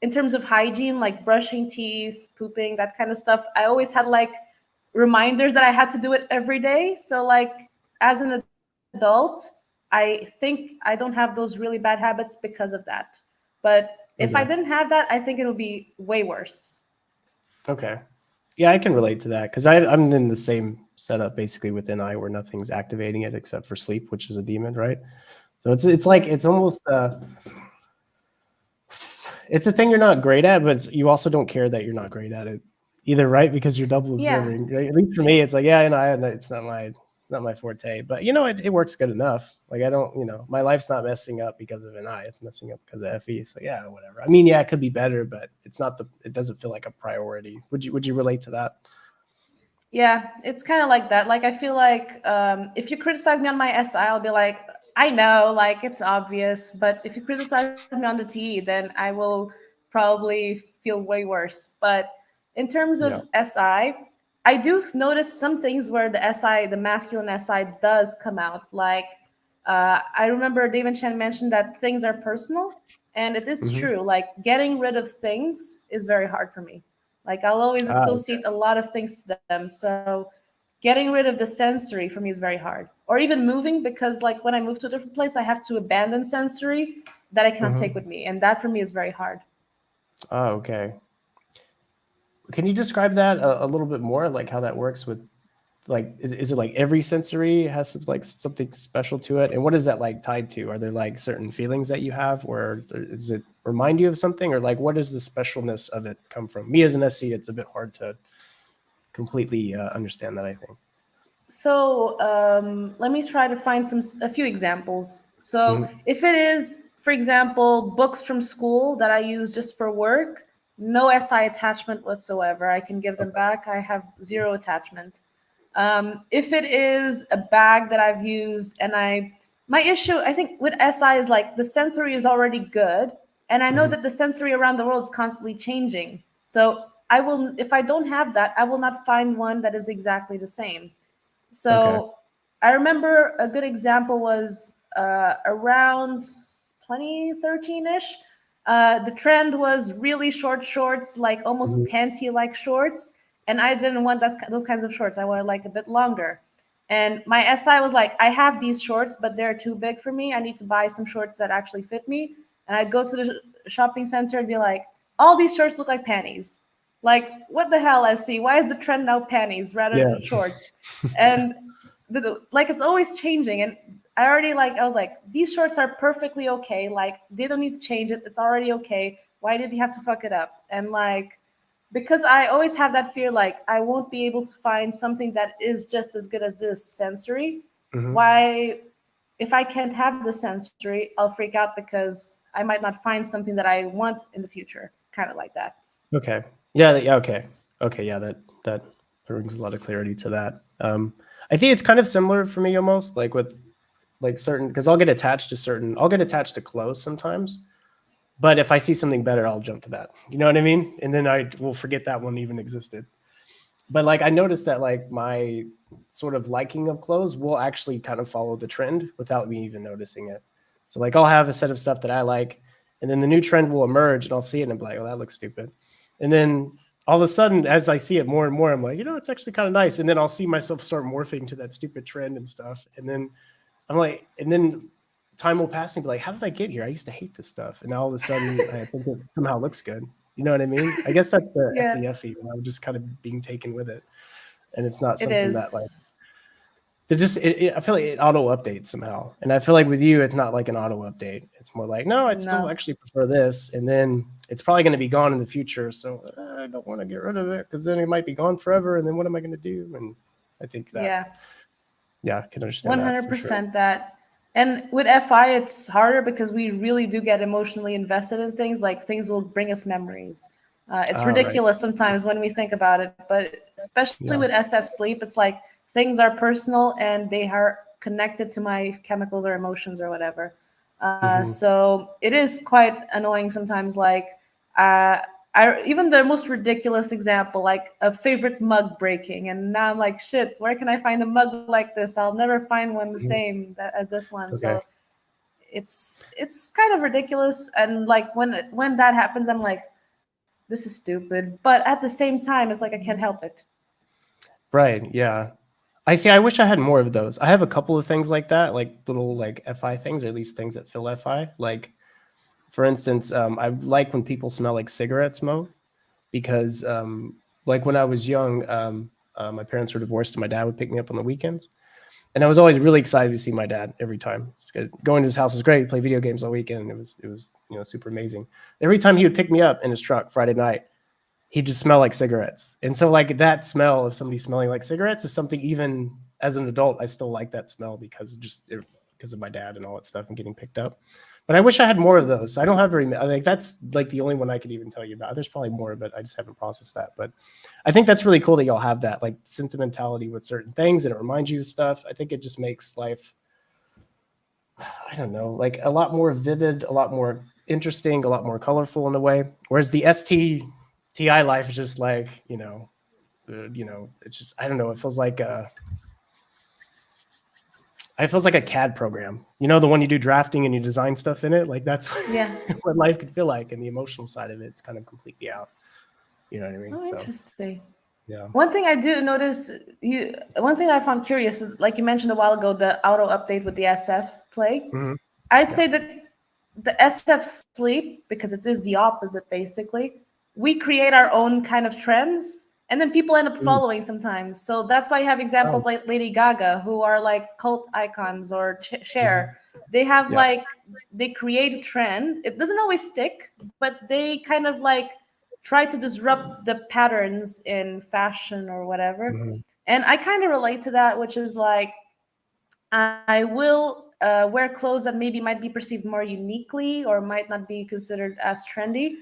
in terms of hygiene, like brushing teeth, pooping, that kind of stuff, I always had like reminders that I had to do it every day. So like as an adult, I think I don't have those really bad habits because of that. But if I didn't Okay. have that, I think it would be way worse. Okay. Yeah, I can relate to that because I'm in the same setup basically within I where nothing's activating it except for sleep, which is a demon, right? So it's like Yeah. it's almost it's a thing you're not great at, but you also don't care that you're not great at it either, right? Because you're double Yeah. observing. Right? At least for me, it's like, yeah, it's not my forte, but it works good enough. Like I don't, my life's not messing up because of an I, it's messing up because of FE. So yeah, whatever. I mean, yeah, it could be better, but it doesn't feel like a priority. Would you relate to that? Yeah, it's kind of like that. Like I feel like if you criticize me on my SI, I'll be like, I know, like it's obvious. But if you criticize me on the TE, then I will probably feel way worse. But in terms of Yeah. I do notice some things where the masculine SI does come out. Like I remember David Chen mentioned that things are personal, and it is Hmm. true. Like getting rid of things is very hard for me. Like I'll always Ah, associate a lot of things to them. So getting rid of the sensory for me is very hard. Or even moving, because like when I move to a different place, I have to abandon sensory that I cannot take hmm. with me, and that for me is very hard. Ah, okay. Can you describe that a little bit more, like how that works with like is it like every sensory has like something special to it, and what is that like tied to? Are there like certain feelings that you have, or is it remind you of something, or like what does the specialness of it come from? Me as an SC, it's a bit hard to completely understand that, I think. So let me try to find a few examples. So Hmm. if it is, for example, books from school that I use just for work, no SI attachment whatsoever. I can give them Okay. back. I have zero attachment. If it is a bag that I've used and my issue, I think with SI is like the sensory is already good. And I know Hmm. that the sensory around the world is constantly changing. So I will, if I don't have that, I will not find one that is exactly the same. Okay. So I remember a good example was around 2013 ish. The trend was really short shorts, like almost Hmm. panty like shorts. And I didn't want those kinds of shorts. I wanted like a bit longer. And my SI was like, I have these shorts, but they're too big for me. I need to buy some shorts that actually fit me. And I'd go to the shopping center and be like, all these shorts look like panties. Like, what the hell, SC? Why is the trend now panties rather Yeah. than shorts? And like it's always changing. And I was like, these shorts are perfectly okay. Like they don't need to change it. It's already okay. Why did you have to fuck it up? And like because I always have that fear, like I won't be able to find something that is just as good as this sensory. Hmm. Why, if I can't have the sensory, I'll freak out because I might not find something that I want in the future. Kind of like that. Okay. Yeah. Yeah. Okay. Okay. Yeah. That brings a lot of clarity to that. I think it's kind of similar for me, almost like with like certain, because I'll get attached to clothes sometimes. But if I see something better, I'll jump to that. You know what I mean? And then I will forget that one even existed. But like I noticed that like my sort of liking of clothes will actually kind of follow the trend without me even noticing it. So like I'll have a set of stuff that I like, and then the new trend will emerge, and I'll see it and I'm like, oh, that looks stupid. And then all of a sudden, as I see it more and more, I'm like, it's actually kind of nice. And then I'll see myself start morphing to that stupid trend and stuff. And then I'm like, and then time will pass and be like, how did I get here? I used to hate this stuff. And now all of a sudden I think it somehow looks good. You know what I mean? I guess that's the Yeah, SEFE. I'm just kind of being taken with it. And it's not it something that like, is. I feel like it auto updates somehow. And I feel like with you, it's not like an auto update. It's more like, no, I'd still No. actually prefer this. And then it's probably going to be gone in the future. So I don't want to get rid of it because then it might be gone forever. And then what am I going to do? And I think that, Yeah. yeah, I can understand that for sure. 100% that. And with FI, it's harder because we really do get emotionally invested in things. Like things will bring us memories. It's Ah, right. ridiculous sometimes when we think about it, but especially with Yeah. SF sleep, it's like things are personal and they are connected to my chemicals or emotions or whatever. Hmm. So it is quite annoying sometimes. Like, uh, even the most ridiculous example, like a favorite mug breaking, and now I'm like, shit, where can I find a mug like this? I'll never find one the same as this one. Okay. So it's kind of ridiculous, and like when that happens, I'm like, this is stupid. But at the same time, it's like I can't help it. Right. Yeah. I see. I wish I had more of those. I have a couple of things like that, like little like FI things, or at least things that fill FI. Like, for instance, I like when people smell like cigarette smoke because, like, when I was young, my parents were divorced, and my dad would pick me up on the weekends, and I was always really excited to see my dad every time. Going to his house was great. He'd play video games all weekend. It was super amazing. Every time he would pick me up in his truck Friday night, he just smelled like cigarettes. And so like that smell of somebody smelling like cigarettes is something, even as an adult, I still like that smell because of my dad and all that stuff and getting picked up. But I wish I had more of those. I don't have very many. Like that's like the only one I could even tell you about. There's probably more, but I just haven't processed that. But I think that's really cool that y'all have that like sentimentality with certain things and it reminds you of stuff. I think it just makes life, I don't know, like a lot more vivid, a lot more interesting, a lot more colorful in a way. Whereas the STTI life is just like, it's just, I don't know. It feels like, It feels like a CAD program. You know, the one you do drafting and you design stuff in it. Like that's Yeah. what life could feel like, and the emotional side of it's kind of completely out. You know what I mean? Oh, So interesting. yeah. One thing I do notice, one thing I found curious is, like you mentioned a while ago, the auto update with the SF play. Mm-hmm. I'd Yeah. say that the SF sleep, because it is the opposite basically. We create our own kind of trends, and then people end up Mm. following sometimes. So that's why you have Oh. examples like Lady Gaga, who are like cult icons, or Mhm. Cher. They have Yeah. like, they create a trend. It doesn't always stick, but they kind of like try to disrupt the patterns in fashion or whatever. Mhm. And I kind of relate to that, which is like, I will wear clothes that maybe might be perceived more uniquely or might not be considered as trendy,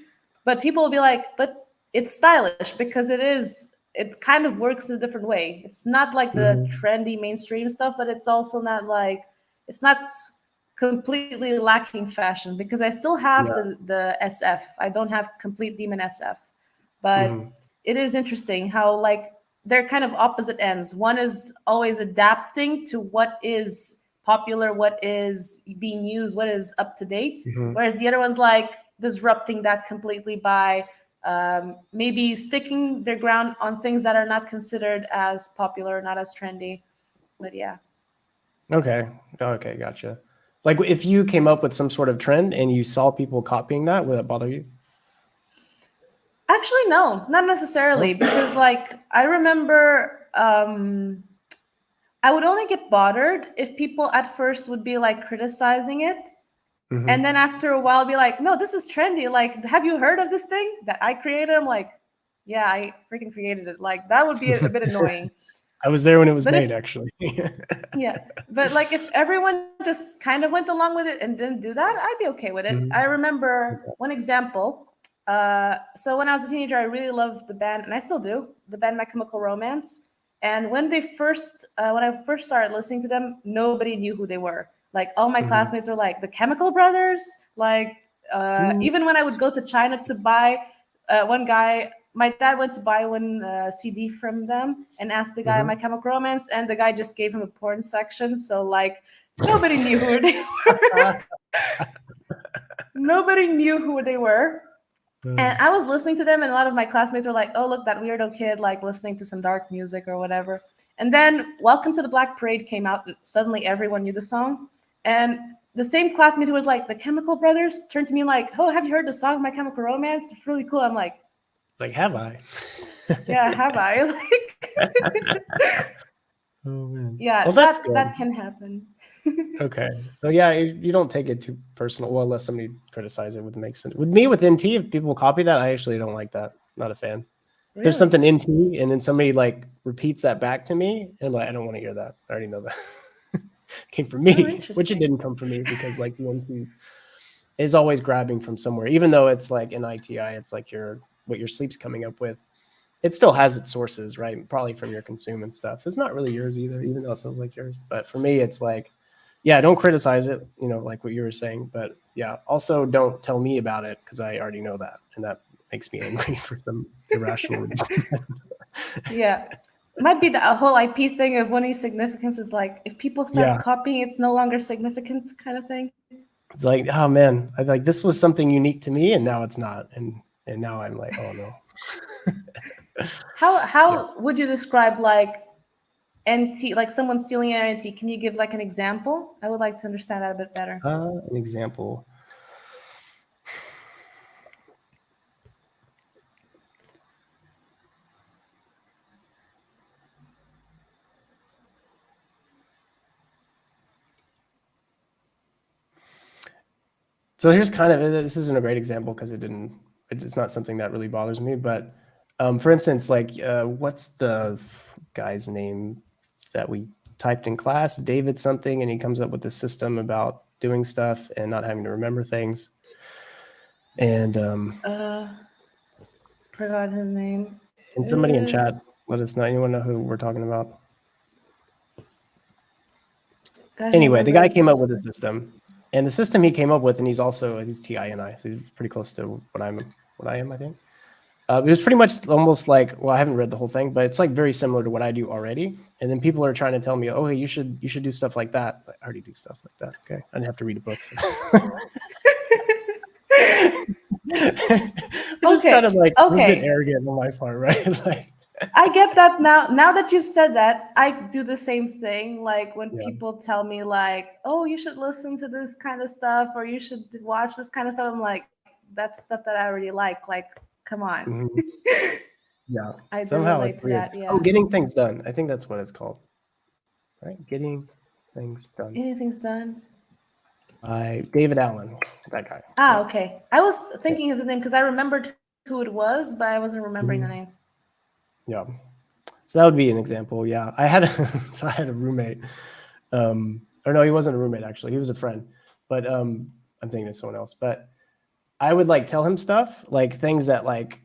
but people will be like, "But it's stylish because it is. It kind of works in a different way. It's not like the Mhm. trendy mainstream stuff, but it's also not like, it's not completely lacking fashion, because I still have Yeah. the SF. I don't have complete demon SF, but Mhm. it is interesting how like they're kind of opposite ends. One is always adapting to what is popular, what is being used, what is up to date, Mhm. whereas the other one's like disrupting that completely by maybe sticking their ground on things that are not considered as popular, not as trendy. But yeah. Okay. Okay. Gotcha. Like if you came up with some sort of trend and you saw people copying that, would that bother you? Actually, no, not No. necessarily, because like I remember I would only get bothered if people at first would be like criticizing it. And Mhm. then after a while, be like, no, this is trendy. Like, have you heard of this thing that I created? I'm like, yeah, I freaking created it. Like, that would be a bit annoying. I was there when it was But if, made, actually. yeah, but like if everyone just kind of went along with it and didn't do that, I'd be okay with it. I Mhm. remember Okay. one example. So when I was a teenager, I really loved the band, and I still do, the band My Chemical Romance. And when I first started listening to them, nobody knew who they were. Like all my Mhm. classmates were like the Chemical Brothers. Like Mm. even when I would go to China to buy, one guy, my dad went to buy one CD from them and asked the guy, Mhm. My Chemical Romance, and the guy just gave him a porn section. So like nobody knew who they nobody knew who they were. And I was listening to them, and a lot of my classmates were like, "Oh, look, that weirdo kid, like listening to some dark music or whatever." And then "Welcome to the Black Parade" came out, and suddenly everyone knew the song. And the same classmate who was like the Chemical Brothers turned to me like, "Oh, have you heard the song My Chemical Romance? It's really cool." I'm like, Like, have I? "Yeah, have I?" Like, Oh man. Well, yeah, that's that good. can happen. Okay. So yeah, you don't take it too personal. Well, unless somebody criticize it, would make sense. With me, with NT, if people copy that, I actually don't like that. Not a fan. If there's Really? something NT and then somebody like repeats that back to me, and I'm like, I don't want to hear that. I already know that. Came from Oh, me, which it interesting. didn't come from me because like the NT is always grabbing from somewhere, even though it's like in ITI, it's like what your sleep's coming up with. It still has its sources, right? Probably from your consume and stuff. So it's not really yours either, even though it feels like yours. But for me, it's like, yeah, don't criticize it, like what you were saying. But yeah, also don't tell me about it because I already know that. And that makes me angry for some irrational reason. Yeah. Might be the whole IP thing of winning significance is like if people start Yeah. copying, it's no longer significant kind of thing. It's like, oh man, I like this was something unique to me and now it's not. And now I'm like, oh no. How Yeah. how would you describe like NT, like someone stealing an NT? Can you give like an example? I would like to understand that a bit better. An example. So here's kind of this isn't a great example because it's not something that really bothers me. But for instance, like what's the guy's name that we typed in class? David something, and he comes up with this system about doing stuff and not having to remember things. And Uh, Forgot his name. can somebody in chat let us know? Anyone know who we're talking about? Gotta Anyway, the remember guy came up this. with a system, and the system he came up with, and he's TI and I, so he's pretty close to what I am, I think. It was pretty much almost like, well, I haven't read the whole thing, but it's like very similar to what I do already. And then people are trying to tell me, oh, hey, you should do stuff like that. I already do stuff like that. Okay, I didn't have to read a book for that. Which is kind Okay, of like a little bit okay. arrogant on my part, right? Like, I get that now. Now that you've said that, I do the same thing. Like when yeah, people tell me like, "Oh, you should listen to this kind of stuff or you should watch this kind of stuff." I'm like, that's stuff that I already like. Like, come on. mhm, yeah. I do Somehow relate it's to weird. that. Oh, Yeah. getting things done. I think that's what it's called, right? Getting things done Anything's done. by David Allen, that guy. Ah, Yeah, okay. I was yeah. thinking of his name because I remembered who it was, but I wasn't remembering the name. Mhm. Yeah. So that would be an example. Yeah, I had so I had a roommate. Or no, he wasn't a roommate actually. He was a friend, but I'm thinking of someone else. But I would like tell him stuff like things that like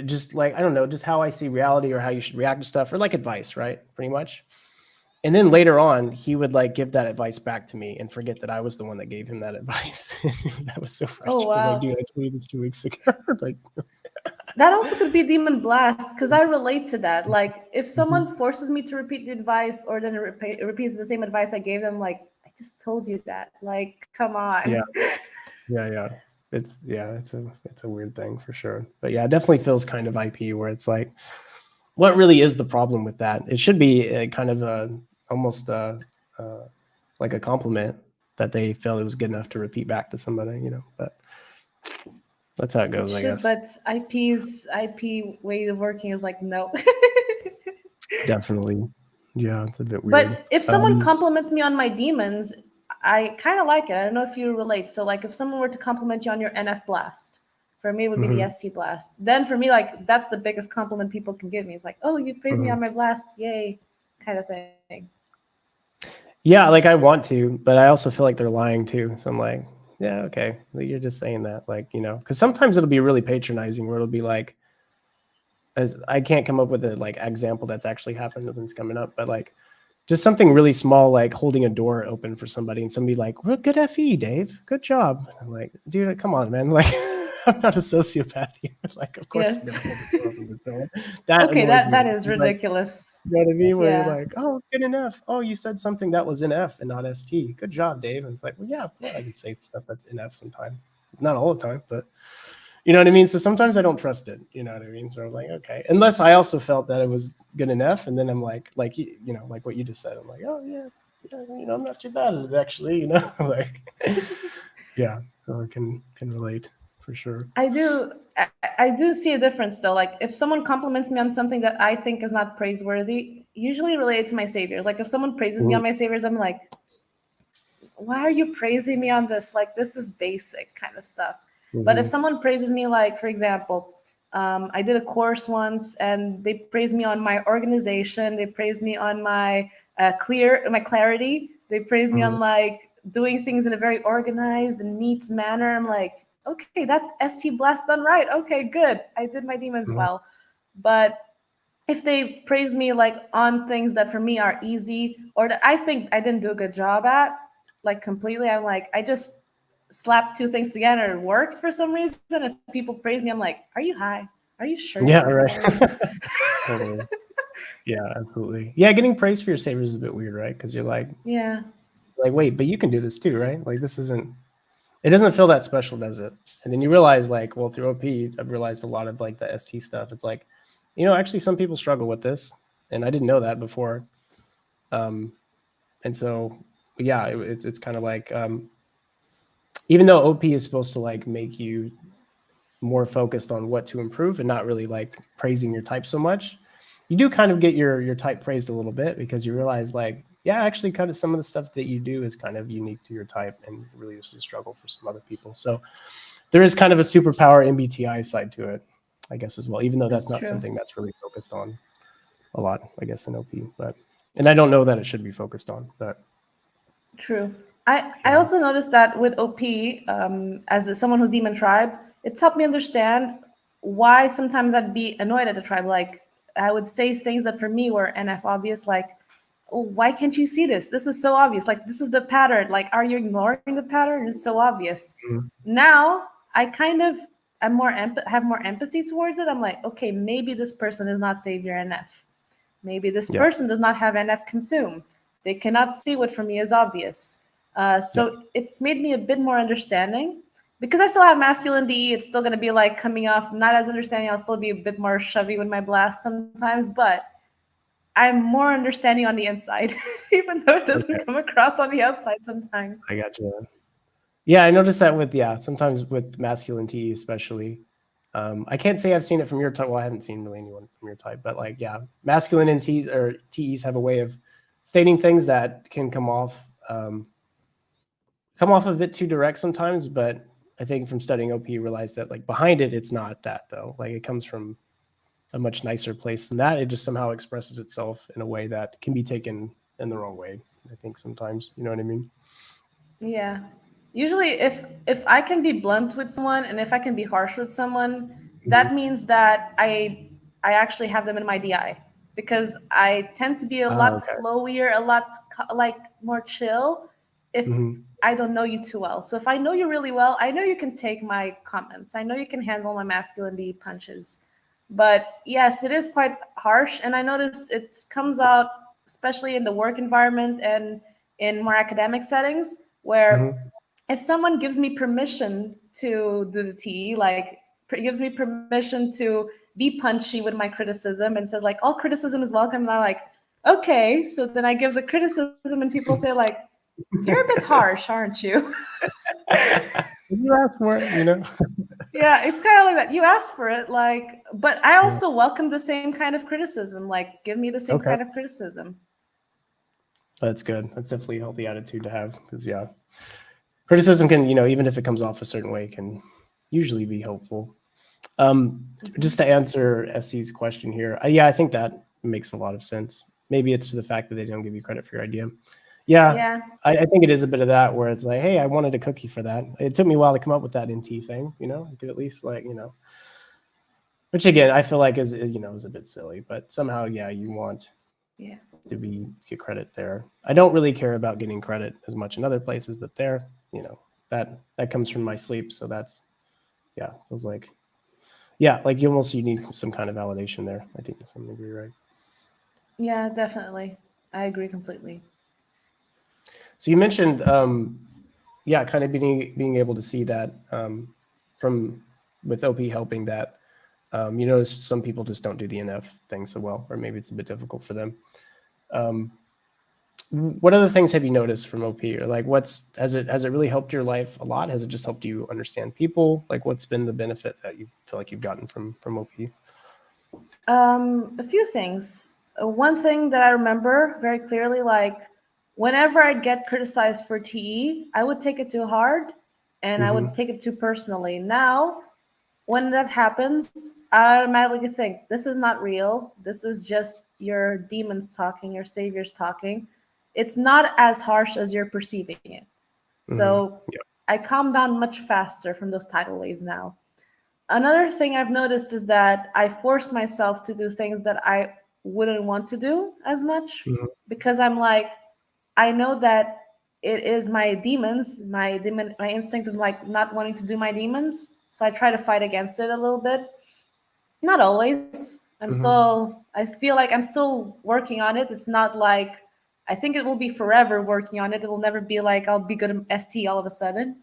just like I don't know, just how I see reality or how you should react to stuff or like advice, right? Pretty much. And then later on, he would like give that advice back to me and forget that I was the one that gave him that advice. That was so Oh frustrating. Like, wow. dude, I told you this 2 weeks ago. Like, That also could be demon blast because I relate to that. Like if mhm. someone forces me to repeat the advice or then repeats the same advice I gave them, like I just told you that. Like, come Yeah, on. yeah. It's a weird thing for sure. But yeah, it definitely feels kind of IP where it's like, what really is the problem with that? It should be a kind of a almost uh, like a compliment that they felt it was good enough to repeat back to somebody, But that's how it It goes, I should, guess. but IP's IP way of working is like no. Definitely. Yeah, it's a bit weird. But if someone compliments me on my demons, I kind of like it. I don't know if you relate. So like if someone were to compliment you on your NF blast, for me it would be the Mhm, ST blast. Then for me, like that's the biggest compliment people can give me. It's like, oh, you praise me mhm. on my blast, yay, kind of thing. Yeah, like I want to, but I also feel like they're lying too. So I'm like, yeah, okay, like, you're just saying that, like, because sometimes it'll be really patronizing where it'll be like, as I can't come up with a like example that's actually happened, nothing's coming up, but like just something really small, like holding a door open for somebody and somebody like, well, good FE, Dave. Good job. And I'm like, dude, come on, man. Like, I'm not a sociopath here. Like, of course I'm Yes. gonna hold the door open for someone. That Okay, annoys that me. is It's like, ridiculous. you know what I mean? Where you're Yeah. like, oh, good enough. Oh, you said something that was in F and not ST. Good job, Dave. And it's like, well, yeah, of course I can say stuff that's in F sometimes. Not all the time, but you know what I mean? So sometimes I don't trust it. You know what I mean? So I'm like, okay. Unless I also felt that it was good enough. And then I'm like, like what you just said. I'm like, oh yeah, I'm not too bad at it actually, like, yeah. So I can relate for sure. I do see a difference though. Like if someone compliments me on something that I think is not praiseworthy, usually related to my saviors. Like if someone praises me Mhm, on my saviors, I'm like, why are you praising me on this? Like this is basic kind of stuff. But if mhm, someone praises me, like for example, I did a course once and they praised me on my organization. They praised me on my my clarity. They praised me mhm, on like doing things in a very organized and neat manner. I'm like, okay, that's ST Blast done right. Okay, good. I did my demons mhm. well. But if they praise me like on things that for me are easy or that I think I didn't do a good job at, like completely, I'm like, I just slapped two things together and it worked for some reason. If people praise me, I'm like, are you high? Are you sure you did Yeah, that right. already? Totally. Yeah, absolutely. Yeah, getting praise for your saviors is a bit weird, right? Because you're Yeah, like, wait, but you can do this too, right? Like this isn't. It doesn't feel that special, does it? And then you realize, like, well, through OP, I've realized a lot of like the ST stuff. It's like, actually, some people struggle with this, and I didn't know that before. Um, and so, yeah, it's kind of like, even though OP is supposed to like make you more focused on what to improve and not really like praising your type so much, you do kind of get your type praised a little bit because you realize like, yeah, actually kind of some of the stuff that you do is kind of unique to your type and really is a struggle for some other people. So there is kind of a superpower MBTI side to it, I guess, as well, even though that's that's not true. something that's really focused on a lot, I guess, in OP. But and I don't know that it should be focused on, but True. I yeah. also noticed that with OP, someone who's Demon Tribe, it's helped me understand why sometimes I'd be annoyed at the tribe. Like I would say things that for me were NF obvious, like, oh, why can't you see this? This is so obvious. Like this is the pattern. Like, are you ignoring the pattern? It's so obvious. Mhm. Now I kind of have more empathy towards it. I'm like, okay, maybe this person is not savior NF. Maybe this Yeah. person does not have NF consume. They cannot see what for me is obvious. Yeah. So it's made me a bit more understanding. Because I still have masculine DE, it's still going to be like coming off not as understanding. I'll still be a bit more shovey with my blast sometimes, but I'm more understanding on the inside, even though it Okay. doesn't come across on the outside sometimes. I got you. Yeah, I noticed that with sometimes with masculine T especially. I can't say I've seen it from your type. Well, I haven't seen really anyone from your type, but like masculine and T or TEs have a way of stating things that can come off a bit too direct sometimes. But I think from studying OP, you realize that like behind it, it's not that though. Like it comes from a much nicer place than that. It just somehow expresses itself in a way that can be taken in the wrong way. I think sometimes, you know what I mean? Yeah. Usually if I can be blunt with someone and if I can be harsh with someone, Mm-hmm. that means that I actually have them in my DI because I tend to be a Oh, lot okay. flowier, a lot like more chill if Mm-hmm. I don't know you too well. So if I know you really well, I know you can take my comments. I know you can handle my masculinity punches. But yes, it is quite harsh and I noticed it comes out especially in the work environment and in more academic settings where Mm-hmm. if someone gives me permission to do the TE, like gives me permission to be punchy with my criticism and says like all criticism is welcome, and I'm like, okay. So then I give the criticism and people say like, you're a bit harsh, aren't you? You asked for it, you know? Yeah, it's kind of like that. You asked for it, like, but I Yeah. also welcome the same kind of criticism. Like, give me the same Okay. kind of criticism. That's good. That's definitely a healthy attitude to have because, criticism can, even if it comes off a certain way, can usually be helpful. Just to answer SC's question here, I think that makes a lot of sense. Maybe it's for the fact that they don't give you credit for your idea. Yeah, Yeah, I think it is a bit of that where it's like, hey, I wanted a cookie for that. It took me a while to come up with that NT thing, You could at least which again, I feel like is a bit silly, but somehow, you want yeah. to get credit there. I don't really care about getting credit as much in other places, but there, that comes from my sleep. So that's it was like like you need some kind of validation there. I think to some degree, right? Yeah, definitely. I agree completely. So you mentioned, kind of being able to see that from with OP helping that. You notice some people just don't do the NF thing so well, or maybe it's a bit difficult for them. Um, what other things have you noticed from OP, or like has it really helped your life a lot? Has it just helped you understand people? Like what's been the benefit that you feel like you've gotten from OP? A few things. One thing that I remember very clearly, like whenever I'd get criticized for TE, I would take it too hard and I would Mm-hmm. take it too personally. Now, when that happens, I automatically think this is not real. This is just your demons talking, your saviors talking. It's not as harsh as you're perceiving it. Mm-hmm. So I calm down much faster from those tidal waves now. Another thing I've noticed is that I force myself to do things that I wouldn't want to do as much Mm-hmm. because I'm like, I know that it is my demons, my instinct of like not wanting to do my demons. So I try to fight against it a little bit. Not always. Mm-hmm. I feel like I'm still working on it. It's not like, I think it will be forever working on it. It will never be like I'll be good at ST all of a sudden,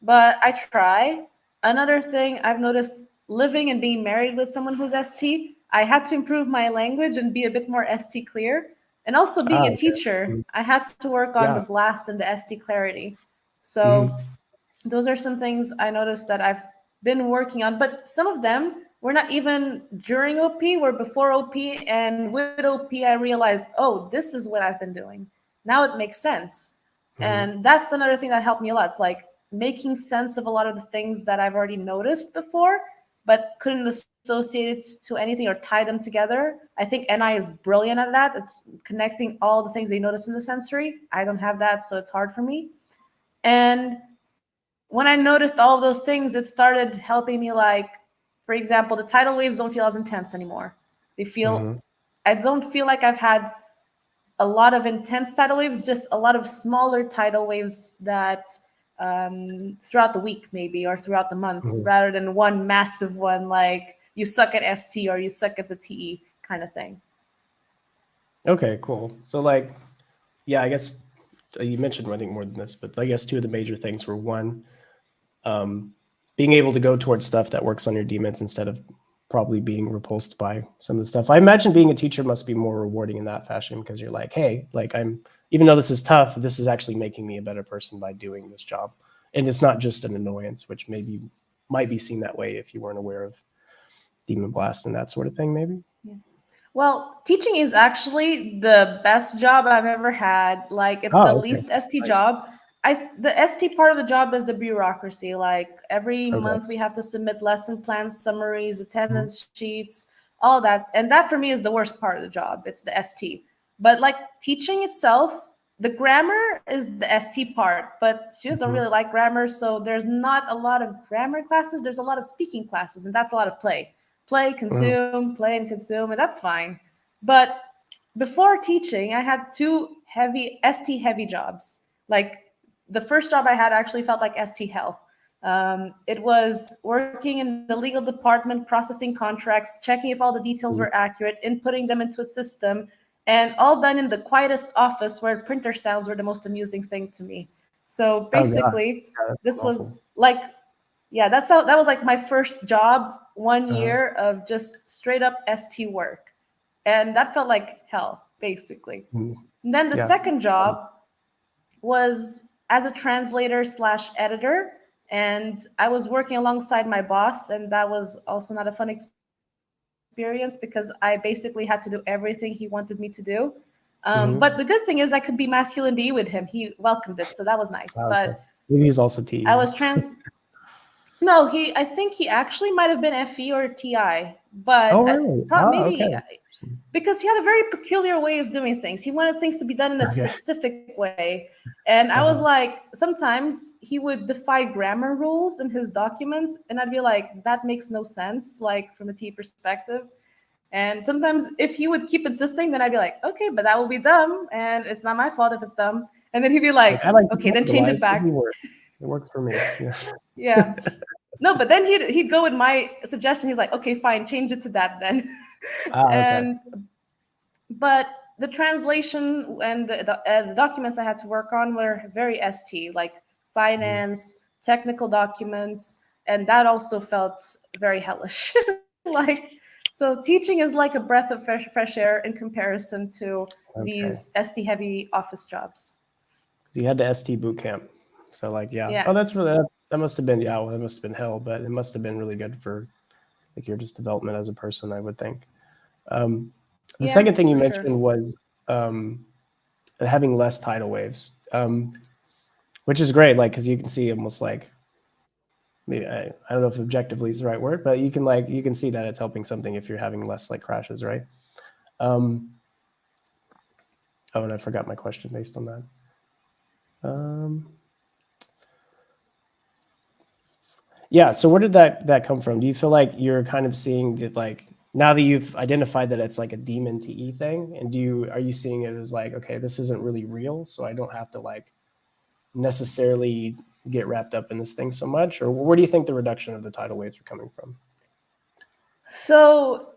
but I try. Another thing I've noticed living and being married with someone who's ST, I had to improve my language and be a bit more ST clear. And also being a Okay. teacher, Mm-hmm. I had to work on the Yeah. blast and the ST clarity. So Mm-hmm. those are some things I noticed that I've been working on, but some of them were not even during OP, were before OP. And with OP, I realized, oh, this is what I've been doing. Now it makes sense. Mm-hmm. And that's another thing that helped me a lot. It's like making sense of a lot of the things that I've already noticed before, but couldn't associate it to anything or tie them together. I think NI is brilliant at that. It's connecting all the things they notice in the sensory. I don't have that, so it's hard for me. And when I noticed all of those things, it started helping me. Like, for example, the tidal waves don't feel as intense anymore. They Mm-hmm. feel, I don't feel like I've had a lot of intense tidal waves, just a lot of smaller tidal waves that throughout the week, maybe, or throughout the month, Mhm. rather than one massive one like you suck at ST or you suck at the TE kind of thing. Okay, cool. So like, yeah, I guess you mentioned I think more than this, but I guess two of the major things were one, being able to go towards stuff that works on your demons instead of probably being repulsed by some of the stuff. I imagine being a teacher must be more rewarding in that fashion because you're like, hey, like I'm, even though this is tough, this is actually making me a better person by doing this job. And it's not just an annoyance, which maybe might be seen that way if you weren't aware of Demon Blast and that sort of thing, maybe. Yeah. Well, teaching is actually the best job I've ever had. Like, it's the Oh, okay. least ST Nice. job. The ST part of the job is the bureaucracy. Like, every Okay. month we have to submit lesson plans, summaries, Mhm. attendance sheets, all that. And that for me is the worst part of the job. It's the ST. But like teaching itself, the grammar is the ST part, but students don't Mhm. really like grammar, so there's not a lot of grammar classes. There's a lot of speaking classes, and that's a lot of Mhm. play and consume, and that's fine. But before teaching, I had two heavy ST heavy jobs. Like the first job I had actually felt like ST hell. It was working in the legal department, processing contracts, checking if all the details were Mhm. accurate, inputting them into a system, and all done in the quietest office where printer sounds were the most amusing thing to me. So Oh god. basically, Yeah, that sounds this awful. was like, yeah, that was like my first job, one Uh-huh. year of just straight up ST work. And that felt like hell, basically. Mhm. And then the Yeah. second job was as a translator slash editor. And I was working alongside my boss, and that was also not a fun experience because I basically had to do everything he wanted me to do. But the good thing is I Mhm. could be masculine D with him. He welcomed it, so that was nice. But Ah, okay. Maybe he's also I TE was then. trans no, I think he actually might have been FE or TI, but Oh, really? Ah, okay. maybe because he had a very peculiar way of doing things. He wanted things to be done in a Okay. specific way. And I was Uh-huh. like, sometimes he would defy grammar rules in his documents, and I'd be like, that makes no sense, like from a T perspective. And sometimes if he would keep insisting, then I'd be like, okay, but that will be dumb, and it's not my fault if it's dumb. And then he'd be Like, like, I like to okay, then change capitalize it every back. word. It works for me. Yeah. Yeah. No, but then he'd go with my suggestion. He's like, okay, fine, change it to that then. Ah, okay. And but the translation and the documents I had to work on were very ST, like Mhm. finance, technical documents, and that also felt very hellish. Like, so teaching is like a breath of fresh air in comparison to Okay. these ST heavy office jobs. So you had the ST boot camp. So like, yeah. Yeah, Oh, that's really that must have been, yeah, well, that must have been hell, but it must have been really good for like your just development as a person, I would think. Um, the yeah, second thing you for sure. mentioned was having less tidal waves, which is great, like because you can see almost like maybe I don't know if objectively is the right word, but you can see that it's helping something if you're having less like crashes, right? Um, oh, and I forgot my question based on that. Um, yeah. So where did that come from? Do you feel like you're kind of seeing that like now that you've identified that it's like a demon TE thing, and are you seeing it as like okay, this isn't really real, so I don't have to like necessarily get wrapped up in this thing so much, or where do you think the reduction of the tidal waves are coming from? So,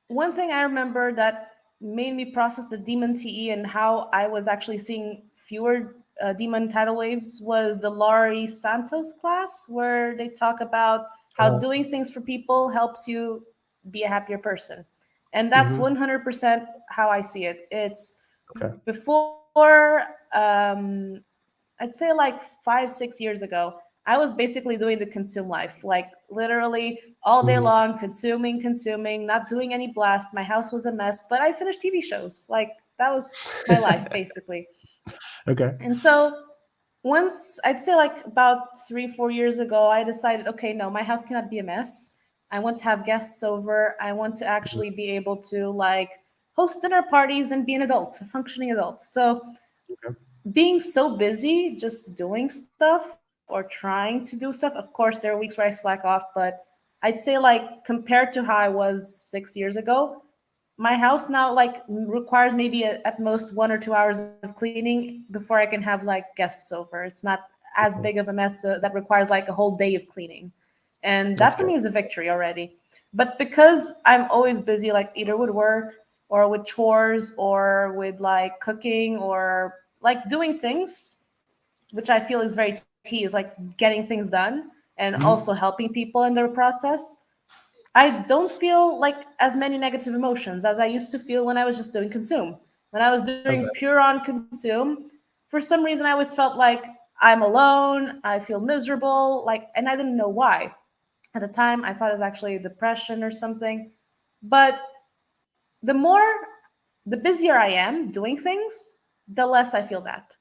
one thing I remember that made me process the demon TE and how I was actually seeing fewer demon tidal waves was the Laurie Santos class, where they talk about how Uh, doing things for people helps you be a happier person. And that's mm-hmm. 100% how I see it. It's Okay. before, I'd say like 5, 6 years ago, I was basically doing the consume life, like literally all day Mm-hmm. long, consuming, not doing any blast. My house was a mess, but I finished TV shows. Like that was my life basically. Okay. And so once I'd say like about 3, 4 years ago, I decided, okay, no, my house cannot be a mess. I want to have guests over. I want to Mhm. actually be able to like host dinner parties and be an adult, a functioning adult. So Okay. being so busy just doing stuff or trying to do stuff, of course there are weeks where I slack off, but I'd say like compared to how I was 6 years ago, my house now like requires maybe at most 1 or 2 hours of cleaning before I can have like guests over. It's not as big of a mess that requires like a whole day of cleaning. And That's that for good. me is a victory already. But because I'm always busy, like either with work or with chores or with like cooking or like doing things, which I feel is very key, is like getting things done and also Mhm. helping people in their process. I don't feel like as many negative emotions as I used to feel when I was just doing consume. When I was doing Okay. pure on consume, for some reason I always felt like I'm alone, I feel miserable, like, and I didn't know why. At the time, I thought it was actually depression or something. But the more, the busier I am doing things, the less I feel that.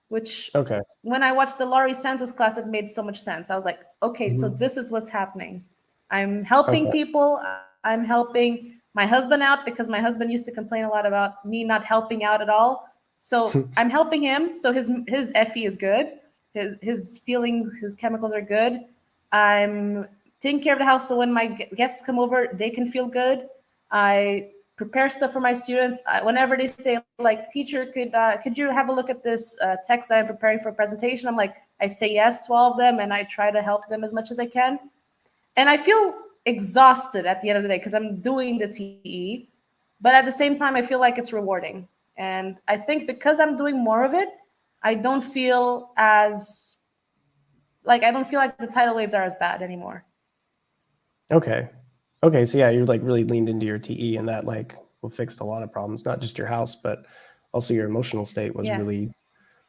Which, Okay. when I watched the Laurie Santos class, it made so much sense. I was like, okay, so Mhm. this is what's happening. I'm helping Okay. people. I'm helping my husband out because my husband used to complain a lot about me not helping out at all. So I'm helping him. So his FE is good. His feelings, his chemicals are good. I'm taking care of the house so when my guests come over, they can feel good. I prepare stuff for my students. Whenever they say like, "Teacher, could you have a look at this text I'm preparing for a presentation?" I'm like, I say yes to all of them, and I try to help them as much as I can. And I feel exhausted at the end of the day because I'm doing the TE, but at the same time, I feel like it's rewarding. And I think because I'm doing more of it, I don't feel as like I don't feel like the tidal waves are as bad anymore. Okay. Okay. So yeah, you're like really leaned into your TE, and that like will fixed a lot of problems, not just your house, but also your emotional state was Yeah. really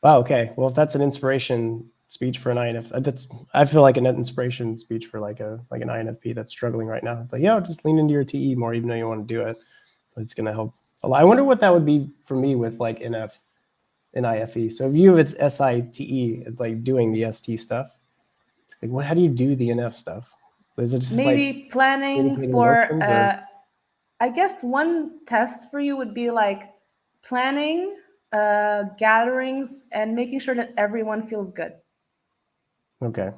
wow. Okay. Well, if that's an inspiration speech for an INF, that's I feel like an inspiration speech for like an INFP that's struggling right now. But yeah, just lean into your TE more, even though you want to do it. But it's gonna help a lot. I wonder what that would be for me with like NF and IFE. So if you have it's SITE, it's like doing the ST stuff. Like what? How do you do the NF stuff? Is it just like Maybe planning communicating for, emotions or I guess one test for you would be like planning gatherings and making sure that everyone feels good. okay?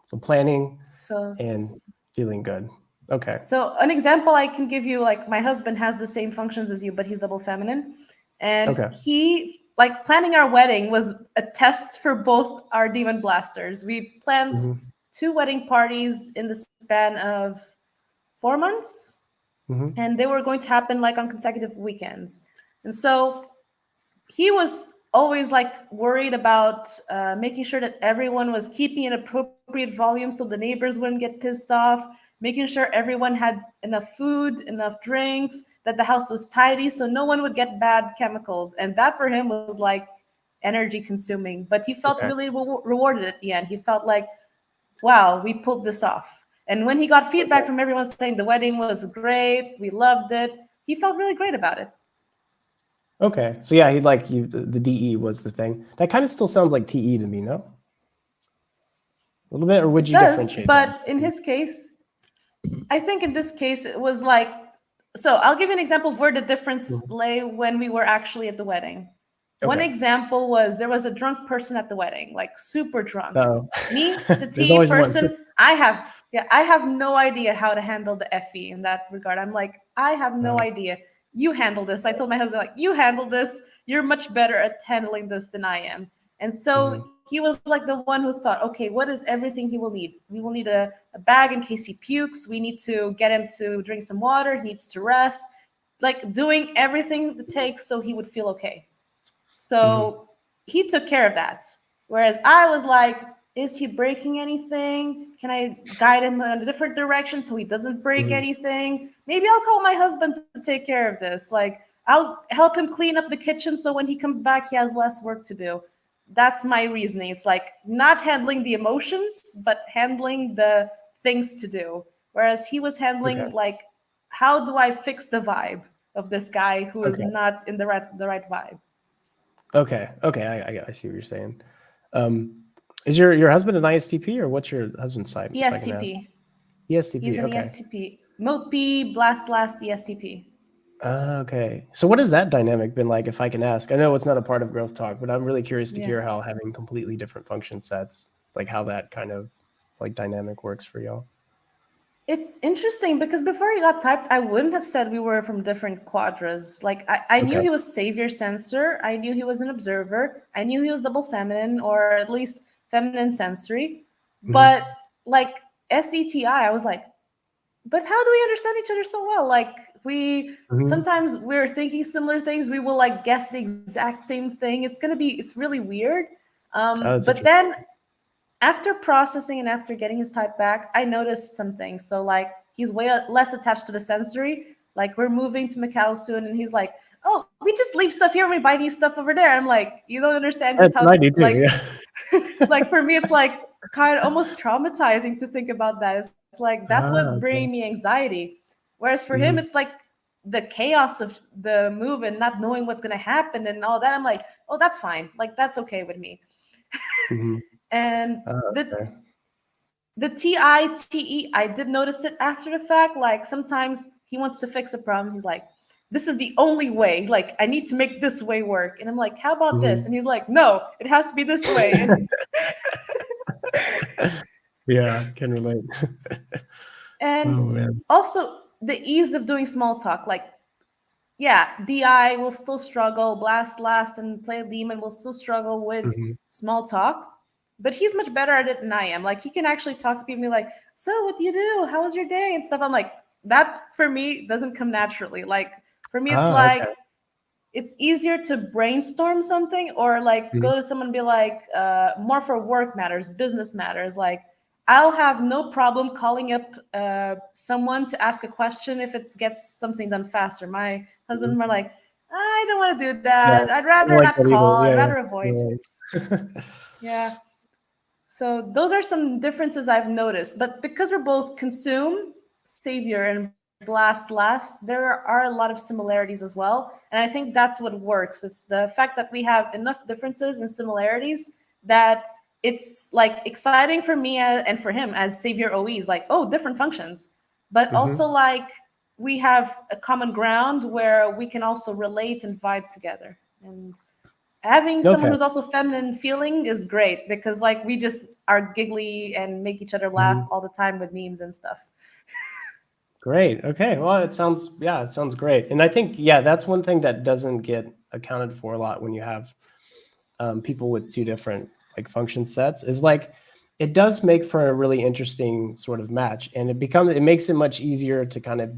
So planning So, and feeling good. Okay. so an example I can give you, like my husband has the same functions as you, but he's double feminine, and Okay. he like planning our wedding was a test for both our demon blasters. We planned Mm-hmm. two wedding parties in the span of 4 months, Mm-hmm. and they were going to happen like on consecutive weekends. And so he was always like worried about making sure that everyone was keeping an appropriate volume so the neighbors wouldn't get pissed off, making sure everyone had enough food, enough drinks, that the house was tidy so no one would get bad chemicals. And that for him was like energy consuming, but he felt Okay. really rewarded at the end. He felt like, wow, we pulled this off. And when he got feedback Okay. from everyone saying the wedding was great, we loved it, he felt really great about it. Okay. So yeah, he like you. The DE was the thing. That kind of still sounds like TE to me. No, a little bit, or would It you does, differentiate that? but in his case, I think in this case it was like, so I'll give you an example of where the difference Mhm. lay when we were actually at the wedding. One Okay. example was there was a drunk person at the wedding, like super drunk. Oh, Me, the there's TE always one. person, I have no idea how to handle the FE in that regard. I'm like, I have no Uh, idea. You handle this. I told my husband, like, you handle this. You're much better at handling this than I am. And mhm. so he was like the one who thought, okay, what is everything he will need? We will need a bag in case he pukes. We need to get him to drink some water. He needs to rest. Like doing everything it takes so he would feel okay. Mhm. So he took care of that. Whereas I was like, is he breaking anything? Can I guide him in a different direction so he doesn't break Mhm. anything? Maybe I'll call my husband to take care of this. Like, I'll help him clean up the kitchen so when he comes back, he has less work to do. That's my reasoning. It's like not handling the emotions, but handling the things to do. Whereas he was Okay. handling, like, how do I fix the vibe of this guy who is Okay. not in the right vibe? Okay. Okay. I see what you're saying. Um, is your husband an ISTP or what's your husband's type, if I can ask? ESTP. He's ESTP. an Okay. ESTP. Mopi, Blast Last ESTP. Okay. So what has that dynamic been like, if I can ask? I know it's not a part of growth talk, but I'm really curious to Yeah. hear how having completely different function sets, like how that kind of like dynamic works for y'all. It's interesting because before he got typed, I wouldn't have said we were from different quadras. Like, I knew Okay. he was savior sensor. I knew he was an observer. I knew he was double feminine, or at least feminine sensory, Mhm. but like SETI, I was like, but how do we understand each other so well? Like we Mhm. sometimes we're thinking similar things. We will like guess the exact same thing. It's really weird. Oh, that's But interesting. then after processing and after getting his type back, I noticed some things. So like he's way less attached to the sensory. Like we're moving to Macau soon, and he's like, "Oh, we just leave stuff here and we buy new stuff over there." I'm like, "You don't understand just That's how what I do too. like Yeah. like for me it's like kind of almost traumatizing to think about that. It's like that's what's Ah, bringing okay. me anxiety. Whereas for him, it's Mhm. like the chaos of the move and not knowing what's gonna happen and all that. I'm like, oh, that's fine. Like that's okay with me. Mhm. And Oh, the okay. the TITE, I did notice it after the fact. Like sometimes he wants to fix a problem. He's like, this is the only way. Like I need to make this way work. And I'm like, how about this? And Mhm. he's like, no, it has to be this way. And Yeah, can relate. and Oh, man. also the ease of doing small talk. Like, yeah, DI will still struggle, Blast Last and Play Demon will still struggle with Mhm. small talk, but he's much better at it than I am. Like, he can actually talk to people and be like, so what do you do? How was your day? And stuff. I'm like, that for me doesn't come naturally. Like, for me, it's Ah, like, okay. it's easier to brainstorm something or like Mhm. go to someone and be like more for work matters, business matters. Like I'll have no problem calling up someone to ask a question if it gets something done faster. My husband's Mhm. more like, I don't want to do Yeah, that, I'd I don't rather like not that either. call, I'd Yeah, rather avoid. yeah. Right. Yeah, so those are some differences I've noticed. But because we're both consume, savior, and blast last, there are a lot of similarities as well. And I think that's what works. It's the fact that we have enough differences and similarities that it's like exciting for me and for him as savior OEs, like, oh, different functions. But also Mhm. like we have a common ground where we can also relate and vibe together. And having someone Okay. who's also feminine feeling is great because like we just are giggly and make each other laugh Mhm. all the time with memes and stuff. Great. Okay. Well, it sounds great. And I think, yeah, that's one thing that doesn't get accounted for a lot when you have people with two different like function sets is like it does make for a really interesting sort of match, and it makes it much easier to kind of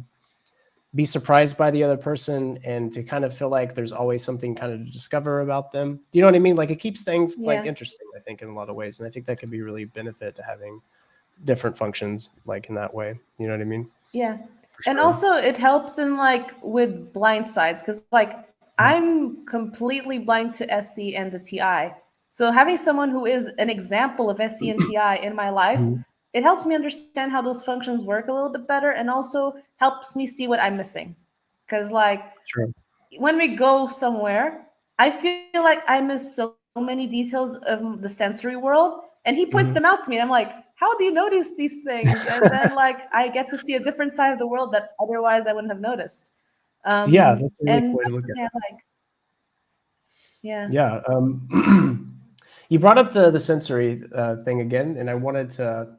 be surprised by the other person and to kind of feel like there's always something kind of to discover about them. Do you know what I mean? Like it keeps things like Yeah, interesting, I think, in a lot of ways, and I think that could be really benefit to having different functions like in that way. You know what I mean? yeah. For And sure. also it helps in like with blind sides because like Mhm. I'm completely blind to SC and the TI. So having someone who is an example of SC and TI in my life, Mhm. it helps me understand how those functions work a little bit better and also helps me see what I'm missing. Because like Sure. when we go somewhere, I feel like I miss so many details of the sensory world, and he points them out to Mhm. me, and I'm like, how do you notice these things? And then like I get to see a different side of the world that otherwise I wouldn't have noticed. Yeah, that's a really And cool way to that's look at something it. I like. Yeah, Yeah. You brought up the sensory thing again, and I wanted to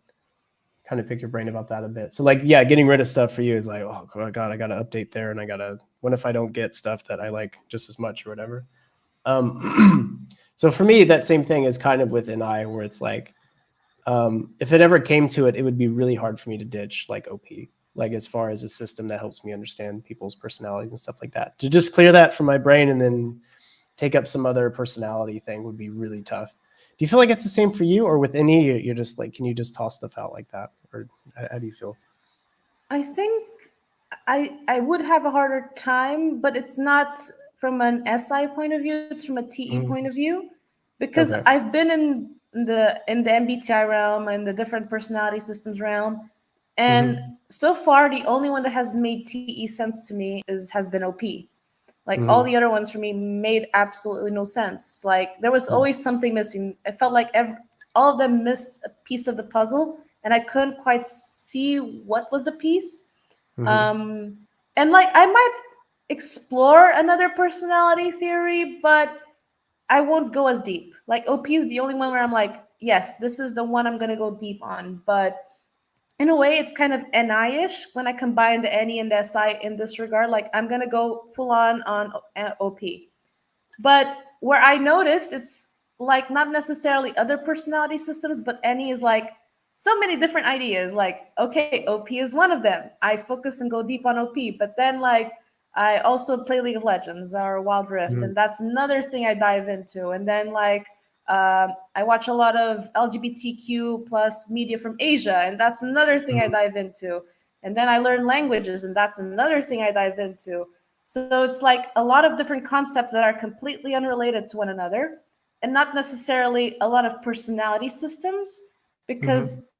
kind of pick your brain about that a bit. So, like, yeah, getting rid of stuff for you is like, oh god, I got to update there, and I got to. What if I don't get stuff that I like just as much or whatever? So for me, that same thing is kind of with NI, where it's like, if it ever came to it, it would be really hard for me to ditch like OP, like as far as a system that helps me understand people's personalities and stuff like that. To just clear that from my brain and then take up some other personality thing would be really tough. Do you feel like it's the same for you, or with any, you're just like, can you just toss stuff out like that, or how do you feel? I think I would have a harder time, but it's not from an SI point of view; it's from a TE point of Mm, view, because okay. I've been in the MBTI realm and the different personality systems realm, and Mm-hmm. so far the only one that has made TE sense to me is has been OP. Like all the Mm-hmm. other ones for me made absolutely no sense. Like there was Mm-hmm. always something missing. It felt like all of them missed a piece of the puzzle, and I couldn't quite see what was the piece. Mm-hmm. Um, and like I might explore another personality theory, but I won't go as deep. Like OP is the only one where I'm like, yes, this is the one I'm gonna go deep on. But in a way, it's kind of NI-ish when I combine the NE and the SI in this regard. Like I'm gonna go full on OP. But where I notice it's like not necessarily other personality systems, but any is like so many different ideas. Like, okay, OP is one of them. I focus and go deep on OP, but then like I also play League of Legends or Wild Rift, Mhm. and that's another thing I dive into. And then like I watch a lot of LGBTQ plus media from Asia, and that's another thing I Mhm. dive into. And then I learn languages, and that's another thing I dive into. So it's like a lot of different concepts that are completely unrelated to one another, and not necessarily a lot of personality systems, Mhm. because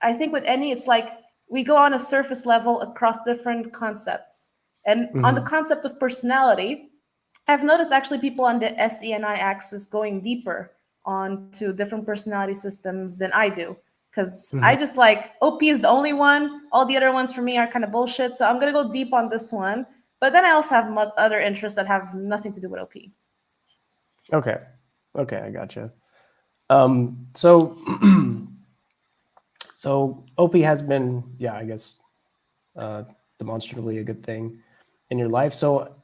I think with any, it's like we go on a surface level across different concepts. And on the Mhm. concept of personality, I've noticed actually people on the SENI axis going deeper onto different personality systems than I do. Because I Mhm. just like OP is the only one. All the other ones for me are kind of bullshit. So I'm going to go deep on this one. But then I also have other interests that have nothing to do with OP. Okay. Okay, I gotcha. So so OP has been, yeah, I guess, uh, demonstrably a good thing in your life. So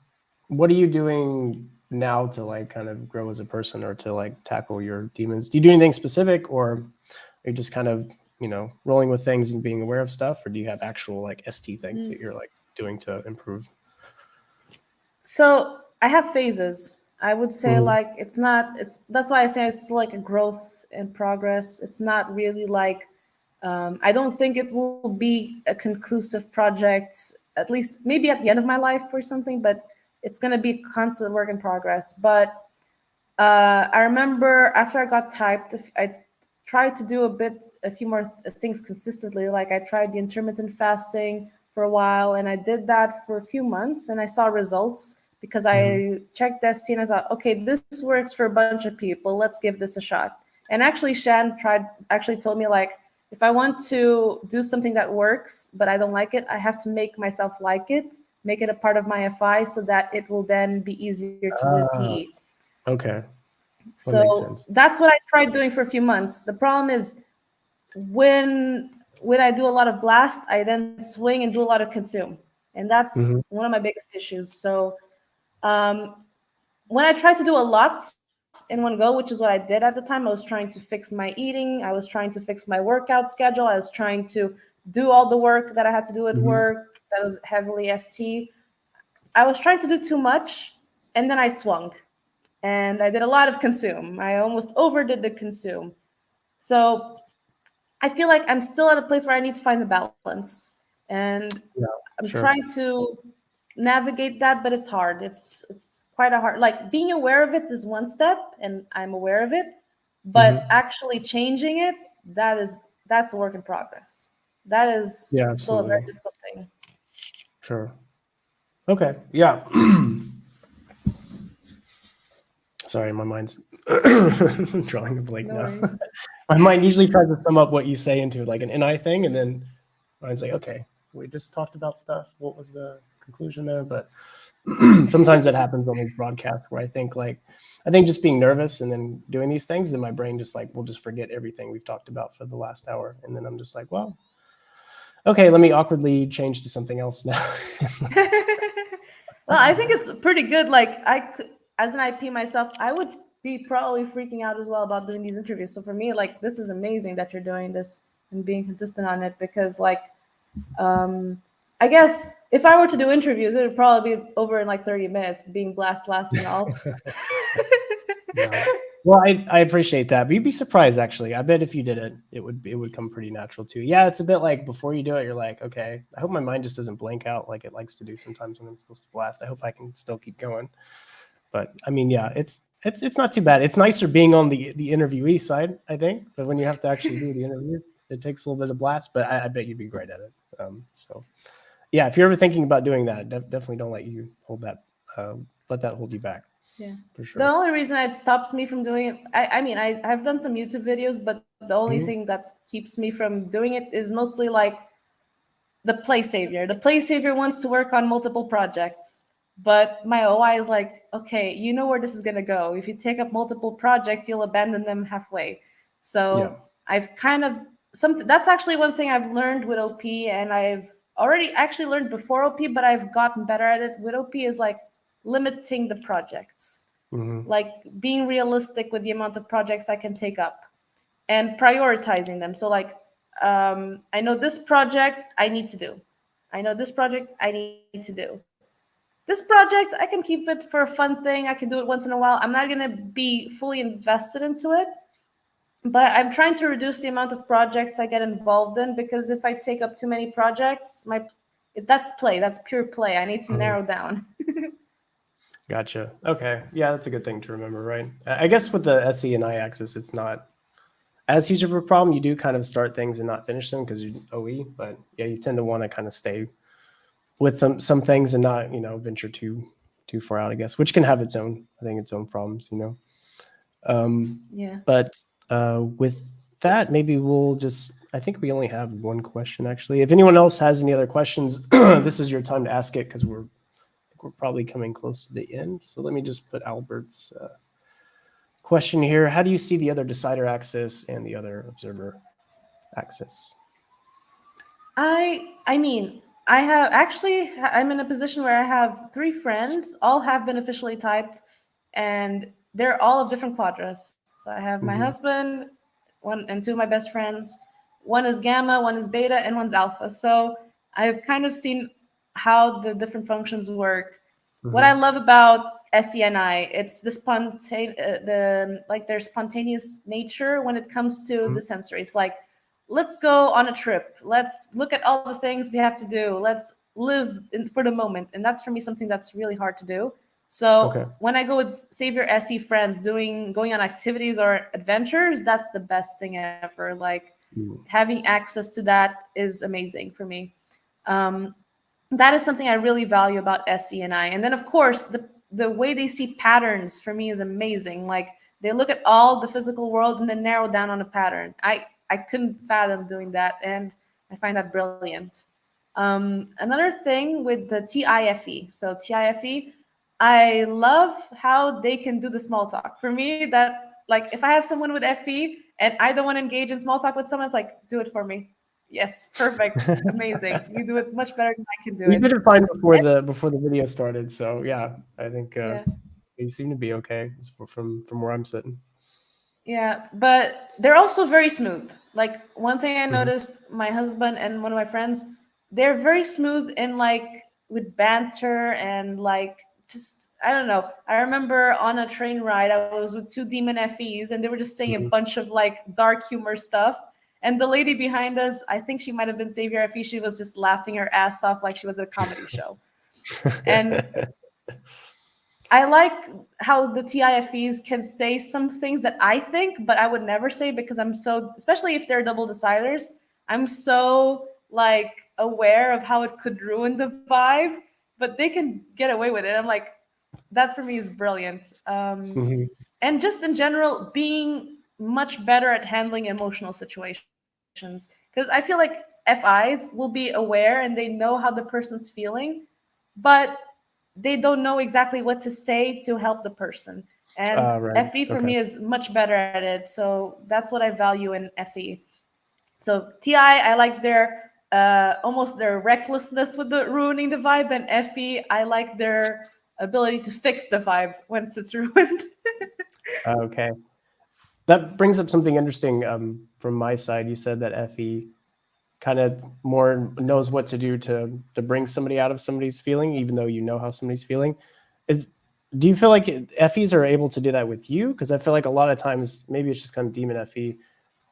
what are you doing now to like kind of grow as a person or to like tackle your demons? Do you do anything specific, or are you just kind of, rolling with things and being aware of stuff, or do you have actual like ST things that you're like doing to improve? So I have phases. I would say Mhm. like it's not it's that's why I say it's like a growth in progress. It's not really like I don't think it will be a conclusive project, at least maybe at the end of my life or something, but it's gonna be a constant work in progress. But I remember after I got typed, I tried to do a few more things consistently. Like I tried the intermittent fasting for a while, and I did that for a few months, and I saw results because Mhm. I checked the ST and I thought, okay, this works for a bunch of people. Let's give this a shot. And actually, actually told me like, if I want to do something that works, but I don't like it, I have to make myself like it, make it a part of my FI so that it will then be easier to do the Ah, TE. okay. That makes So sense. that's what I tried doing for a few months. The problem is when I do a lot of blast, I then swing and do a lot of consume, and that's Mhm. one of my biggest issues. So when I tried to do a lot in one go, which is what I did at the time, I was trying to fix my eating, I was trying to fix my workout schedule, I was trying to do all the work that I had to do at Mhm. work that was heavily ST. I was trying to do too much, and then I swung and I did a lot of consume. I almost overdid the consume. So I feel like I'm still at a place where I need to find the balance. And Yeah, I'm trying sure. to navigate that, but it's hard. It's quite a hard, like being aware of it is one step and I'm aware of it, but Mhm. actually changing it, that's a work in progress. That is Yeah, still a very absolutely. difficult thing. Sure. Okay. Yeah. Sorry, my mind's drawing a blank No now. worries. My mind usually tries to sum up what you say into like an NI thing, and then mine's like, okay, we just talked about stuff. What was the conclusion there? But sometimes that happens on these broadcasts where I think just being nervous and then doing these things, then my brain just like will just forget everything we've talked about for the last hour, and then I'm just like, well, okay, let me awkwardly change to something else now. Well, I think it's pretty good. Like as an IP myself, I would be probably freaking out as well about doing these interviews. So for me, like this is amazing that you're doing this and being consistent on it because like I guess if I were to do interviews, it would probably be over in like 30 minutes, being blast last and all. Yeah. Well, I appreciate that, but you'd be surprised actually. I bet if you did it, it would come pretty natural too. Yeah, it's a bit like before you do it, you're like, okay, I hope my mind just doesn't blank out like it likes to do sometimes when I'm supposed to blast. I hope I can still keep going. But I mean, yeah, it's not too bad. It's nicer being on the interviewee side, I think. But when you have to actually do the interview, it takes a little bit of blast. But I bet you'd be great at it. So yeah, if you're ever thinking about doing that, definitely don't let you hold that. Let that hold you back Yeah. for The sure. only reason it stops me from doing it, I mean, I've done some YouTube videos, but the only Mhm. thing that keeps me from doing it is mostly like the play savior. The play savior wants to work on multiple projects, but my OI is like, okay, you know where this is gonna go. If you take up multiple projects, you'll abandon them halfway. Yeah. So I've kind of something that's actually one thing I've learned with OP, and I've already actually learned before OP, but I've gotten better at it with OP is like limiting the projects. Hmm. like being realistic with the amount of projects I can take up and prioritizing them. So like I know this project I need to do. I know this project I need to do. This project I can keep it for a fun thing. I can do it once in a while. I'm not gonna be fully invested into it, but I'm trying to reduce the amount of projects I get involved in because if I take up too many projects, my if that's play, that's pure play. I need to Hmm. narrow down. Gotcha. Okay. Yeah, that's a good thing to remember, right? I guess with the SE and I axis, it's not as huge of a problem. You do kind of start things and not finish them because you OE, but yeah, you tend to want to kind of stay with some things and not, venture too far out, I guess, which can have its own, I think, its own problems. Um, Yeah. but with that, maybe we'll just. I think we only have one question actually. If anyone else has any other questions, this is your time to ask it because we're probably coming close to the end. So let me just put Albert's question here. How do you see the other decider axis and the other observer axis? I mean, I have actually I'm in a position where I have three friends, all have beneficially typed, and they're all of different quadras. So I have my Hmm. husband, one and two of my best friends. One is gamma, one is beta, and one's alpha. So I've kind of seen how the different functions work. What I Hmm. love about SENI, it's the their spontaneous nature when it comes to the sensory. It's like, let's go on a trip. Let's look at all the things we have to do. Let's for the moment. And that's for me something that's really hard to do. So Okay. when I go with Savior SE friends going on activities or adventures, that's the best thing ever. Like Mm. having access to that is amazing for me. Um, that is something I really value about SENI. And then of course the way they see patterns for me is amazing. Like they look at all the physical world and then narrow down on a pattern. I couldn't fathom doing that, and I find that brilliant. Another thing with the TIFE. So TIFE, I love how they can do the small talk. For me, that like if I have someone with FE and I don't want to engage in small talk with someone, it's like, do it for me. Yes, perfect, amazing. You do it much better than I can do You it. did it fine before the video started, so yeah, I think Yeah. you seem to be okay from where I'm sitting. Yeah, but they're also very smooth. Like one thing I Hmm. noticed, my husband and one of my friends, they're very smooth in like with banter and like just I don't know. I remember on a train ride, I was with two demon FEs and they were just saying a Hmm. bunch of like dark humor stuff. And the lady behind us, I think she might have been Savior FE, she was just laughing her ass off like she was at a comedy show. And I like how the TIFEs can say some things that I think, but I would never say because I'm so, especially if they're double deciders, I'm so like aware of how it could ruin the vibe, but they can get away with it. I'm like, that for me is brilliant. Hmm. And just in general, being much better at handling emotional situations. Because I feel like FIs will be aware and they know how the person's feeling, but they don't know exactly what to say to help the person. And Right. FE for Okay. me is much better at it. So that's what I value in FE. So TI, I like their almost their recklessness with the ruining the vibe, and FE, I like their ability to fix the vibe once it's ruined. Okay. That brings up something interesting from my side. You said that FE kind of more knows what to do to bring somebody out of somebody's feeling, even though you know how somebody's feeling. Is Do you feel like FEs are able to do that with you? Because I feel like a lot of times, maybe it's just kind of demon FE.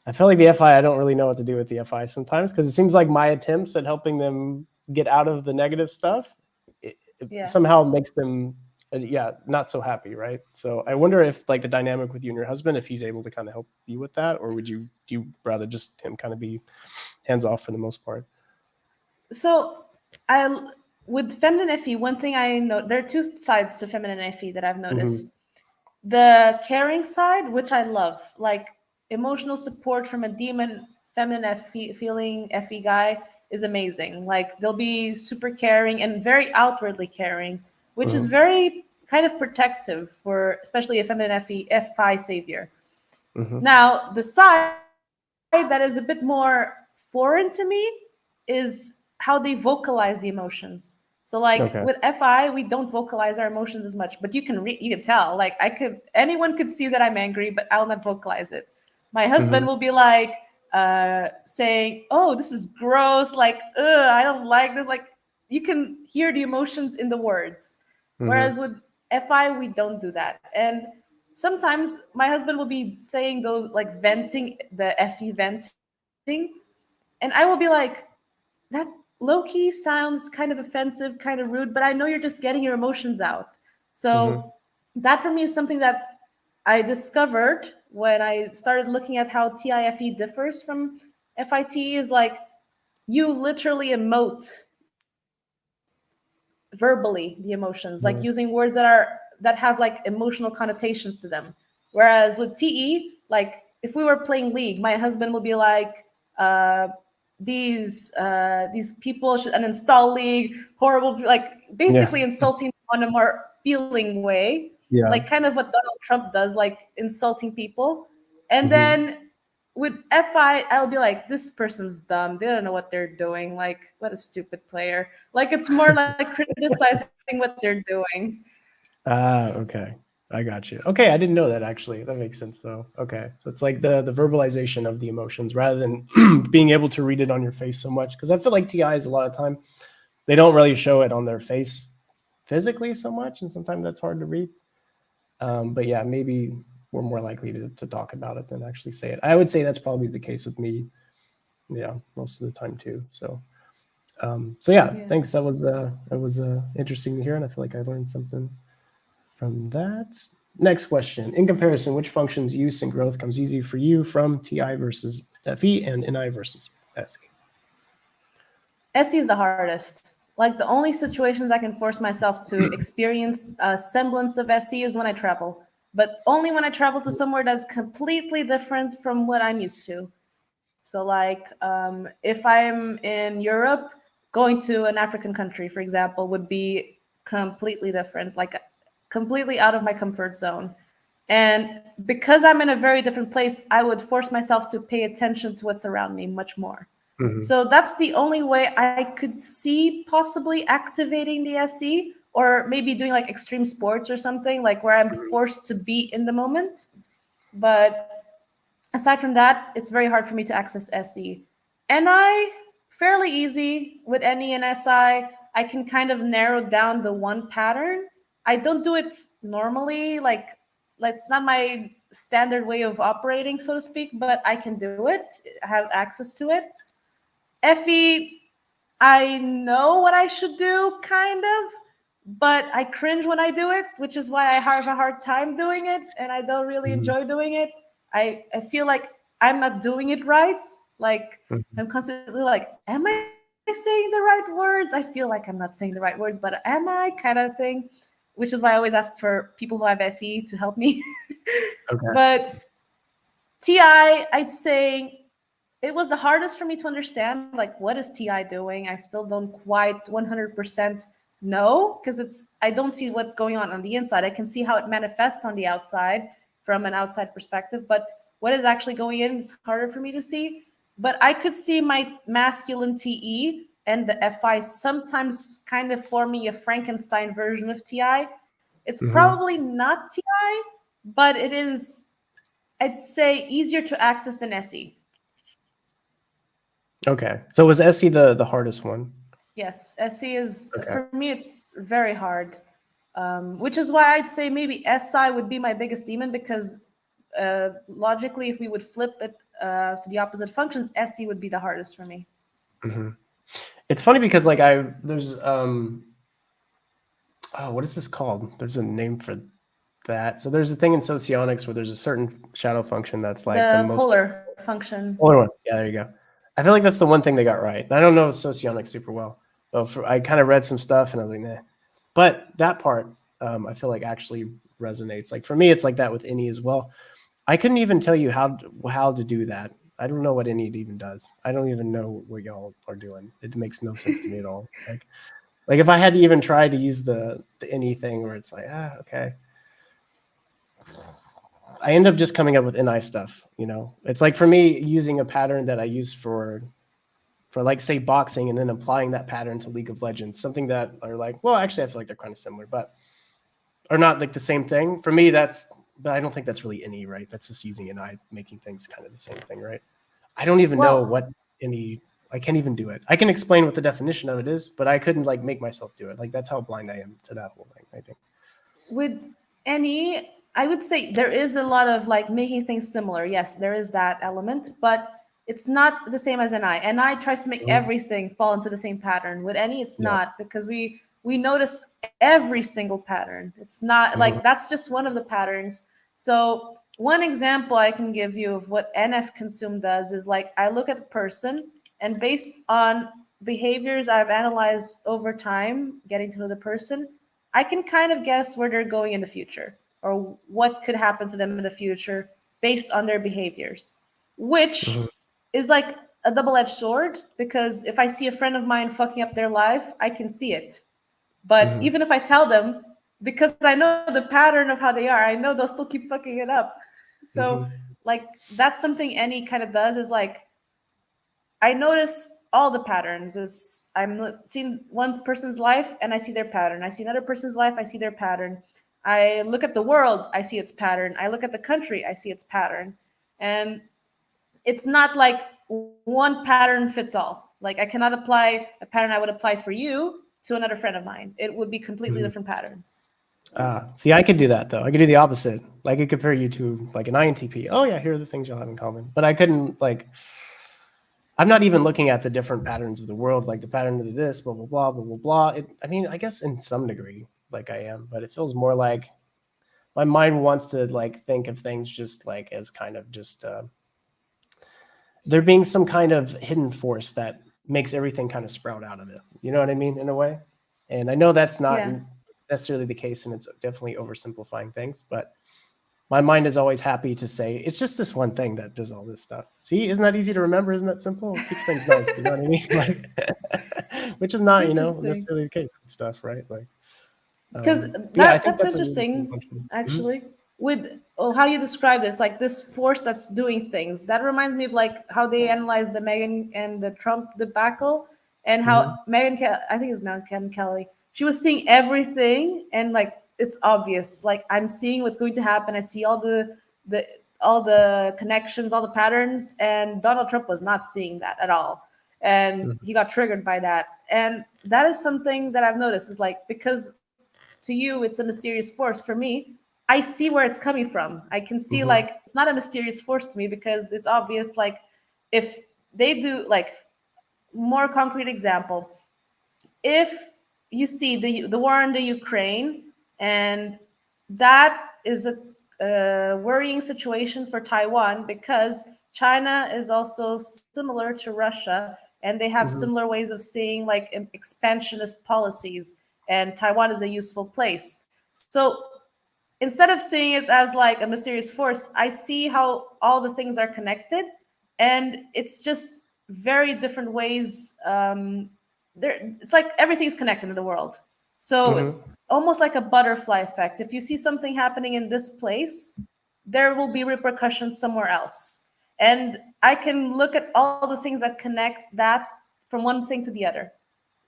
I feel like the FI, I don't really know what to do with the FI sometimes because it seems like my attempts at helping them get out of the negative stuff it Yeah. somehow makes them, yeah, not so happy, right? So I wonder if like the dynamic with you and your husband, if he's able to kind of help you with that, or do you rather just him kind of be hands off for the most part? So I with feminine FE, one thing I know there are two sides to feminine FE that I've Hmm. noticed. The caring side, which I love, like emotional support from a demon feminine feeling FE guy is amazing. Like they'll be super caring and very outwardly caring, which is Hmm. very kind of protective for especially a feminine FI savior. Hmm. Now, the side that is a bit more foreign to me is how they vocalize the emotions. So So like Okay. with FI, we don't vocalize our emotions as much, but you can tell. Like anyone could see that I'm angry, but I'll not vocalize it. My husband Hmm. will be like saying, "Oh, this is gross. Like, ugh, I don't like this." Like you can hear the emotions in the words. Hmm. Whereas with FI, we don't do that. And sometimes my husband will be saying those like venting, the FE venting, and I will be like, that low key sounds kind of offensive, kind of rude, but I know you're just getting your emotions out. Hmm. So that for me is something that I discovered when I started looking at how TIFE differs from FIT is like you literally emote verbally the emotions, like using Hmm. words that have like emotional connotations to them. Whereas with TE, like if we were playing League, my husband would be like, uh, these people should uninstall League, horrible, like Yeah. basically insulting on a more feeling way, like Yeah. kind of what Donald Trump does, like insulting people. And Hmm. then with FI, I'll be like, this person's dumb. They don't know what they're doing. Like, what a stupid player. Like, it's more like criticizing what they're doing. Okay. I got you. Okay, I didn't know that actually. That makes sense though. Okay. So it's like the verbalization of the emotions rather than being able to read it on your face so much. Because I feel like TIs a lot of time they don't really show it on their face physically so much, and sometimes that's hard to read. But yeah, maybe we're more likely to talk about it than actually say it. I would say that's probably the case with me. Yeah, most of the time too. So yeah, Yeah. thanks. That was interesting to hear, and I feel like I learned something from that. Next question. In comparison, which functions use and growth comes easy for you from TI versus FE and NI versus SE? SE is the hardest. Like, the only situations I can force myself to experience a semblance of SE is when I travel, but only when I travel to somewhere that's completely different from what I'm used to. So, like, if I'm in Europe, going to an African country, for example, would be completely different, like completely out of my comfort zone. And because I'm in a very different place, I would force myself to pay attention to what's around me much more. Mm-hmm. So that's the only way I could see possibly activating the SE, or maybe doing like extreme sports or something, like where I'm forced to be in the moment. But aside from that, it's very hard for me to access SE. NI, fairly easy with NE and SI. I can kind of narrow down the one pattern. I don't do it normally, like it's not my standard way of operating, so to speak, but I can do it. I have access to it. FE, I know what I should do, kind of, but I cringe when I do it, which is why I have a hard time doing it, and I don't really Mm-hmm. enjoy doing it. I feel like I'm not doing it right. Like, Mm-hmm. I'm constantly like, am I saying the right words? I feel like I'm not saying the right words, but am I, kind of thing? Which is why I always ask for people who have FE to help me. Okay. But TI, I'd say it was the hardest for me to understand, like, what is TI doing. I still don't quite 100% know, because I don't see what's going on the inside. I can see how it manifests on the outside from an outside perspective, but what is actually going in is harder for me to see. But I could see my masculine TE and the FI sometimes kind of forming a Frankenstein version of TI. It's Mm-hmm. probably not TI, but it is, I'd say, easier to access than SE. Okay. So was SE the hardest one? Yes, SE is, Okay. for me, it's very hard. Which is why I'd say maybe SI would be my biggest demon, because logically, if we would flip it to the opposite functions, SE would be the hardest for me. Mm-hmm. It's funny because like there's oh, what is this called? There's a name for that. So there's a thing in socionics where there's a certain shadow function that's like the The most polar function. polar one. Yeah, there you go. I feel like that's the one thing they got right. And I don't know socionics super well, but I kind of read some stuff and I was like, nah. But that part, I feel like actually resonates. Like for me, it's like that with any as well. I couldn't even tell you how to do that. I don't know what any even does. I don't even know what y'all are doing. It makes no sense to me at all. Like if I had to even try to use the anything where it's like, okay. I end up just coming up with NI stuff, you know. It's like for me using a pattern that I use for for like say boxing and then applying that pattern to League of Legends, something that are like, well, actually I feel like they're kind of similar, but are not like the same thing. For me, but I don't think that's really any, right? That's just using an eye, making things kind of the same thing, right? I don't even know Well, what I can't even do it. I can explain what the definition of it is, but I couldn't like make myself do it. Like that's how blind I am to that whole thing, I think. with any, I would say there is a lot of like making things similar. Yes, there is that element, but it's not the same as an eye. An eye tries to make Mhm. everything fall into the same pattern. With any, it's Yeah. not, because we notice every single pattern. It's not Mhm. like that's just one of the patterns. So one example I can give you of what NF consume does is like I look at the person, and based on behaviors I've analyzed over time, getting to know the person, I can kind of guess where they're going in the future or what could happen to them in the future based on their behaviors, which Mhm. is like a double-edged sword, because if I see a friend of mine fucking up their life, I can see it. But Mhm. even if I tell them, because I know the pattern of how they are, I know they'll still keep fucking it up. So Mhm. like that's something any kind of does, is like I notice all the patterns. Is I'm seeing one person's life and I see their pattern. I see another person's life, I see their pattern. I look at the world, I see its pattern. I look at the country, I see its pattern. And it's not like one pattern fits all. Like I cannot apply a pattern I would apply for you to another friend of mine. It would be completely Mhm. different patterns. See, I could do that though. I could do the opposite. Like, I could compare you to like an INTP. Oh yeah, here are the things you'll have in common. But I couldn't like. I'm not even looking at the different patterns of the world, like the pattern of this, blah blah blah blah blah blah. I mean, I guess in some degree, like I am, but it feels more like my mind wants to like think of things just like as kind of just there being some kind of hidden force that makes everything kind of sprout out of it. You know what I mean, in a way. And I know that's not Yeah. necessarily the case, and it's definitely oversimplifying things, but my mind is always happy to say it's just this one thing that does all this stuff. See, isn't that easy to remember? Isn't that simple? It keeps things nice. You know what I mean? Like, which is not, Interesting. necessarily the case with stuff, right? Like, Because but yeah, I think that's that's a really cool interesting function. Mhm. actually, with how you describe this, like this force that's doing things. That reminds me of like how they analyzed the Megan and the Trump debacle, and how Mhm. I think it's Megan Kelly, she was seeing everything, and like it's obvious, like I'm seeing what's going to happen. I see the all the connections, all the patterns, and Donald Trump was not seeing that at all, and Mhm. he got triggered by that. And that is something that I've noticed, is like, because to you it's a mysterious force, for me I see where it's coming from. I can see Mhm. like it's not a mysterious force to me, because it's obvious. Like if they do, like, more concrete example, if you see the war in the Ukraine, and that is a worrying situation for Taiwan, because China is also similar to Russia, and they have Mhm. similar ways of seeing like expansionist policies, and Taiwan is a useful place. So instead of seeing it as like a mysterious force, I see how all the things are connected, and it's just very different ways. It's like everything's connected in the world. So it's Mhm. almost like a butterfly effect. If you see something happening in this place, there will be repercussions somewhere else. And I can look at all the things that connect that from one thing to the other.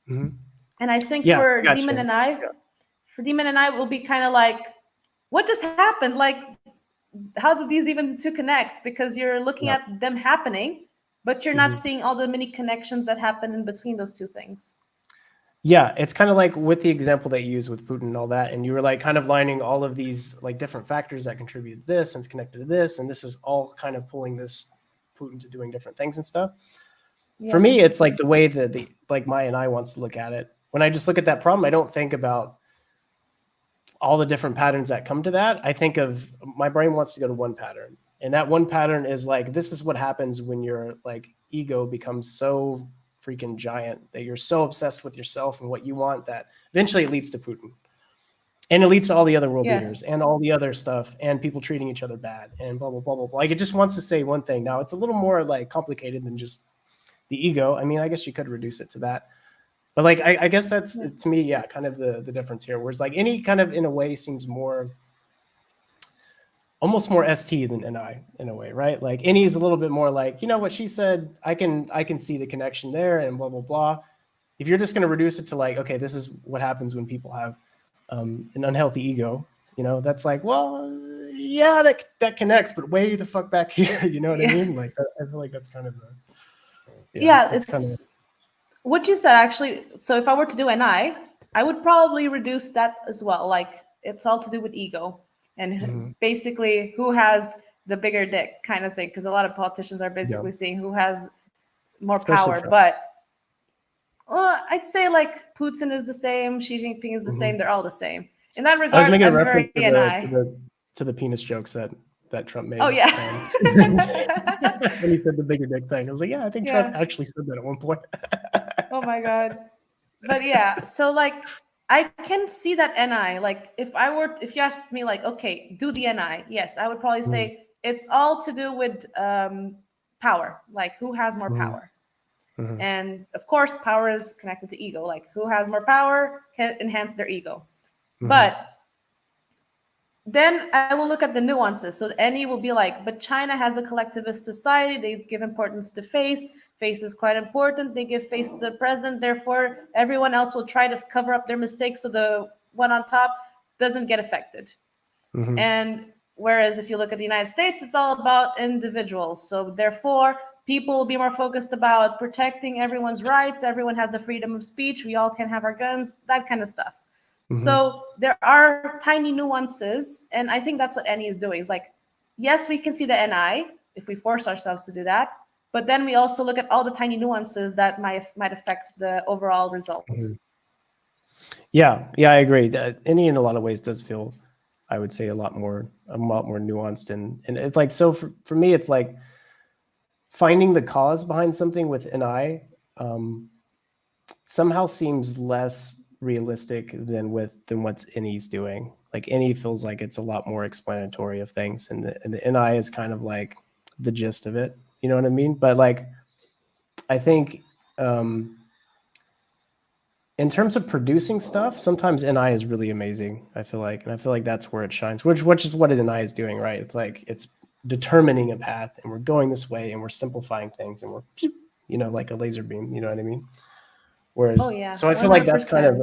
Mhm. And I think Yeah, I gotcha. Yeah. For Demon and I will be kind of like, what just happened? Like, how do these even two connect? Because you're looking Yeah. at them happening, but you're not Mhm. seeing all the many connections that happen in between those two things. Yeah, it's kind of like with the example that you used with Putin and all that, and you were like kind of lining all of these like different factors that contribute to this, and it's connected to this, and this is all kind of pulling this Putin to doing different things and stuff. For Yeah. me, it's like the way that the like Maya and I wants to look at it. When I just look at that problem, I don't think about all the different patterns that come to that. I think of my brain wants to go to one pattern. And that one pattern is like, this is what happens when your like ego becomes so freaking giant that you're so obsessed with yourself and what you want that eventually it leads to Putin. And it leads to all the other world leaders Yes. and all the other stuff and people treating each other bad and blah, blah, blah, blah, blah. Like it just wants to say one thing. Now it's a little more like complicated than just the ego. I mean, I guess you could reduce it to that. But like I guess that's Yeah. to me, yeah, kind of the difference here. Whereas like any kind of in a way seems more almost more ST than NI in a way, right? Like NE is a little bit more like, you know what she said, I can see the connection there and blah, blah, blah. If you're just going to reduce it to like, okay, this is what happens when people have an unhealthy ego, you know, that's like, well, yeah, that connects, but way the fuck back here, you know what I mean? Like, I feel like that's kind of it's kind of what you said actually. So if I were to do NI, I would probably reduce that as well. Like it's all to do with ego and basically who has the bigger dick kind of thing. Because a lot of politicians are basically seeing who has more especially power. Trump. But I'd say like Putin is the same, Xi Jinping is the same. They're all the same. In that I was regard, making a I'm reference very NI. to the penis jokes that Trump made. Oh yeah. When he said the bigger dick thing, I was like, yeah, I think Trump actually said that at one point. Oh my god. But yeah, so like I can see that NI. Like if you asked me like, okay, do the NI, yes, I would probably say it's all to do with power, like who has more power. And of course, power is connected to ego. Like who has more power can enhance their ego. But then I will look at the nuances. So NE will be like, but China has a collectivist society. They give importance to face. Face is quite important. They give face to the president. Therefore, everyone else will try to cover up their mistakes so the one on top doesn't get affected. And whereas if you look at the United States, it's all about individuals. So therefore, people will be more focused about protecting everyone's rights. Everyone has the freedom of speech. We all can have our guns, that kind of stuff. So there are tiny nuances, and I think that's what NE is doing. It's like, yes, we can see the NI if we force ourselves to do that, but then we also look at all the tiny nuances that might affect the overall result. Yeah, I agree. NE in a lot of ways does feel, I would say, a lot more nuanced, and it's like, so for me, it's like finding the cause behind something with NI somehow seems less realistic than what's NE's doing. Like NE feels like it's a lot more explanatory of things, and the NI is kind of like the gist of it. You know what I mean? But like, I think in terms of producing stuff, sometimes NI is really amazing. I feel like, and I feel like that's where it shines, which is what NI is doing, right? It's like it's determining a path, and we're going this way, and we're simplifying things, and we're, you know, like a laser beam. You know what I mean? Whereas, so I feel like that's kind of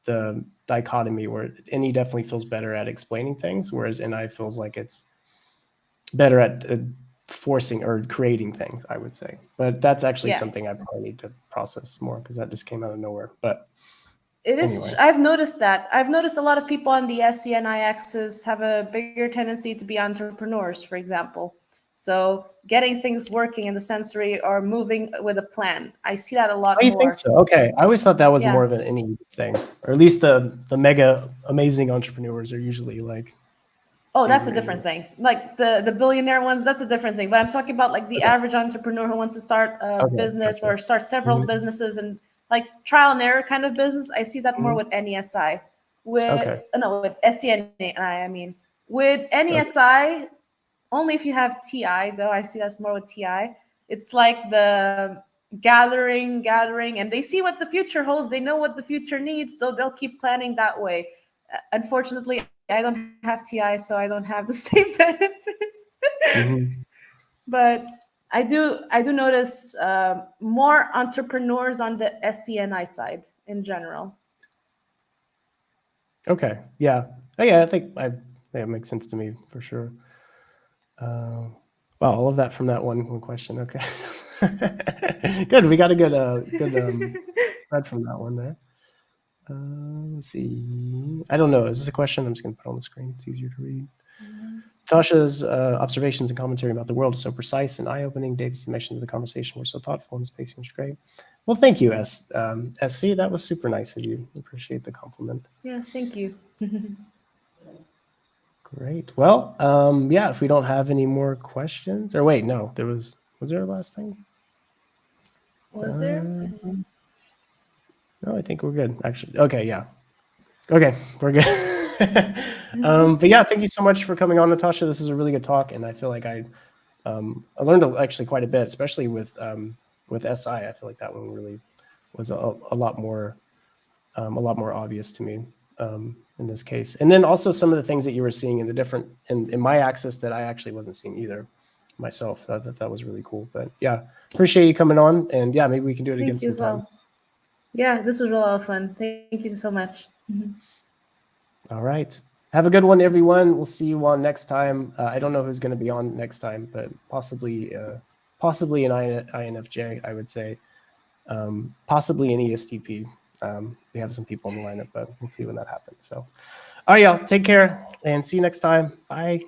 the dichotomy where NE definitely feels better at explaining things, whereas NI feels like it's better at forcing or creating things, I would say. But that's actually something I probably need to process more, because that just came out of nowhere. But it is. Anyway. I've noticed that. I've noticed a lot of people on the SCNI axis have a bigger tendency to be entrepreneurs, for example. So getting things working in the sensory or moving with a plan. I see that a lot more. You think so? Okay. I always thought that was more of an NE thing. Or at least the mega amazing entrepreneurs are usually like, oh, that's a different thing. Like the billionaire ones, that's a different thing. But I'm talking about like the average entrepreneur who wants to start a business or start several businesses and like trial and error kind of business. I see that more with NESI. With SCNI, I mean. With NESI, only if you have TI, though. I see that's more with TI. It's like the gathering, and they see what the future holds. They know what the future needs, so they'll keep planning that way. Unfortunately, I don't have TI, so I don't have the same benefits. But I do notice more entrepreneurs on the SCNI side in general. Okay. Yeah. Oh, yeah. I think it makes sense to me for sure. Wow, all of that from that one question. Okay. Good. We got a good thread from that one there. Let's see. I don't know. Is this a question? I'm just going to put it on the screen. It's easier to read. Tasha's observations and commentary about the world is so precise and eye-opening. David's submission to the conversation were so thoughtful, and his pacing was great. Well, thank you, SC. That was super nice of you. Appreciate the compliment. Yeah, thank you. Great. Well, yeah, if we don't have any more questions, or wait, no, was there a last thing? Was there? No, I think we're good, actually. Okay, yeah. Okay, we're good. But yeah, thank you so much for coming on, Natacha. This is a really good talk, and I feel like I learned actually quite a bit, especially with SI. I feel like that one really was a lot more obvious to me. in this case. And then also some of the things that you were seeing in the different in my axis that I actually wasn't seeing either myself. So I thought that was really cool. But yeah, appreciate you coming on, and yeah, maybe we can do it again Thank you as sometime. well. Yeah, this was a lot of fun. Thank you so much. All right. Have a good one, everyone. We'll see you on next time. I don't know who's going to be on next time, but possibly an INFJ, I would say. Possibly an ESTP. We have some people in the lineup, but we'll see when that happens. So, all right, y'all. Take care and see you next time. Bye.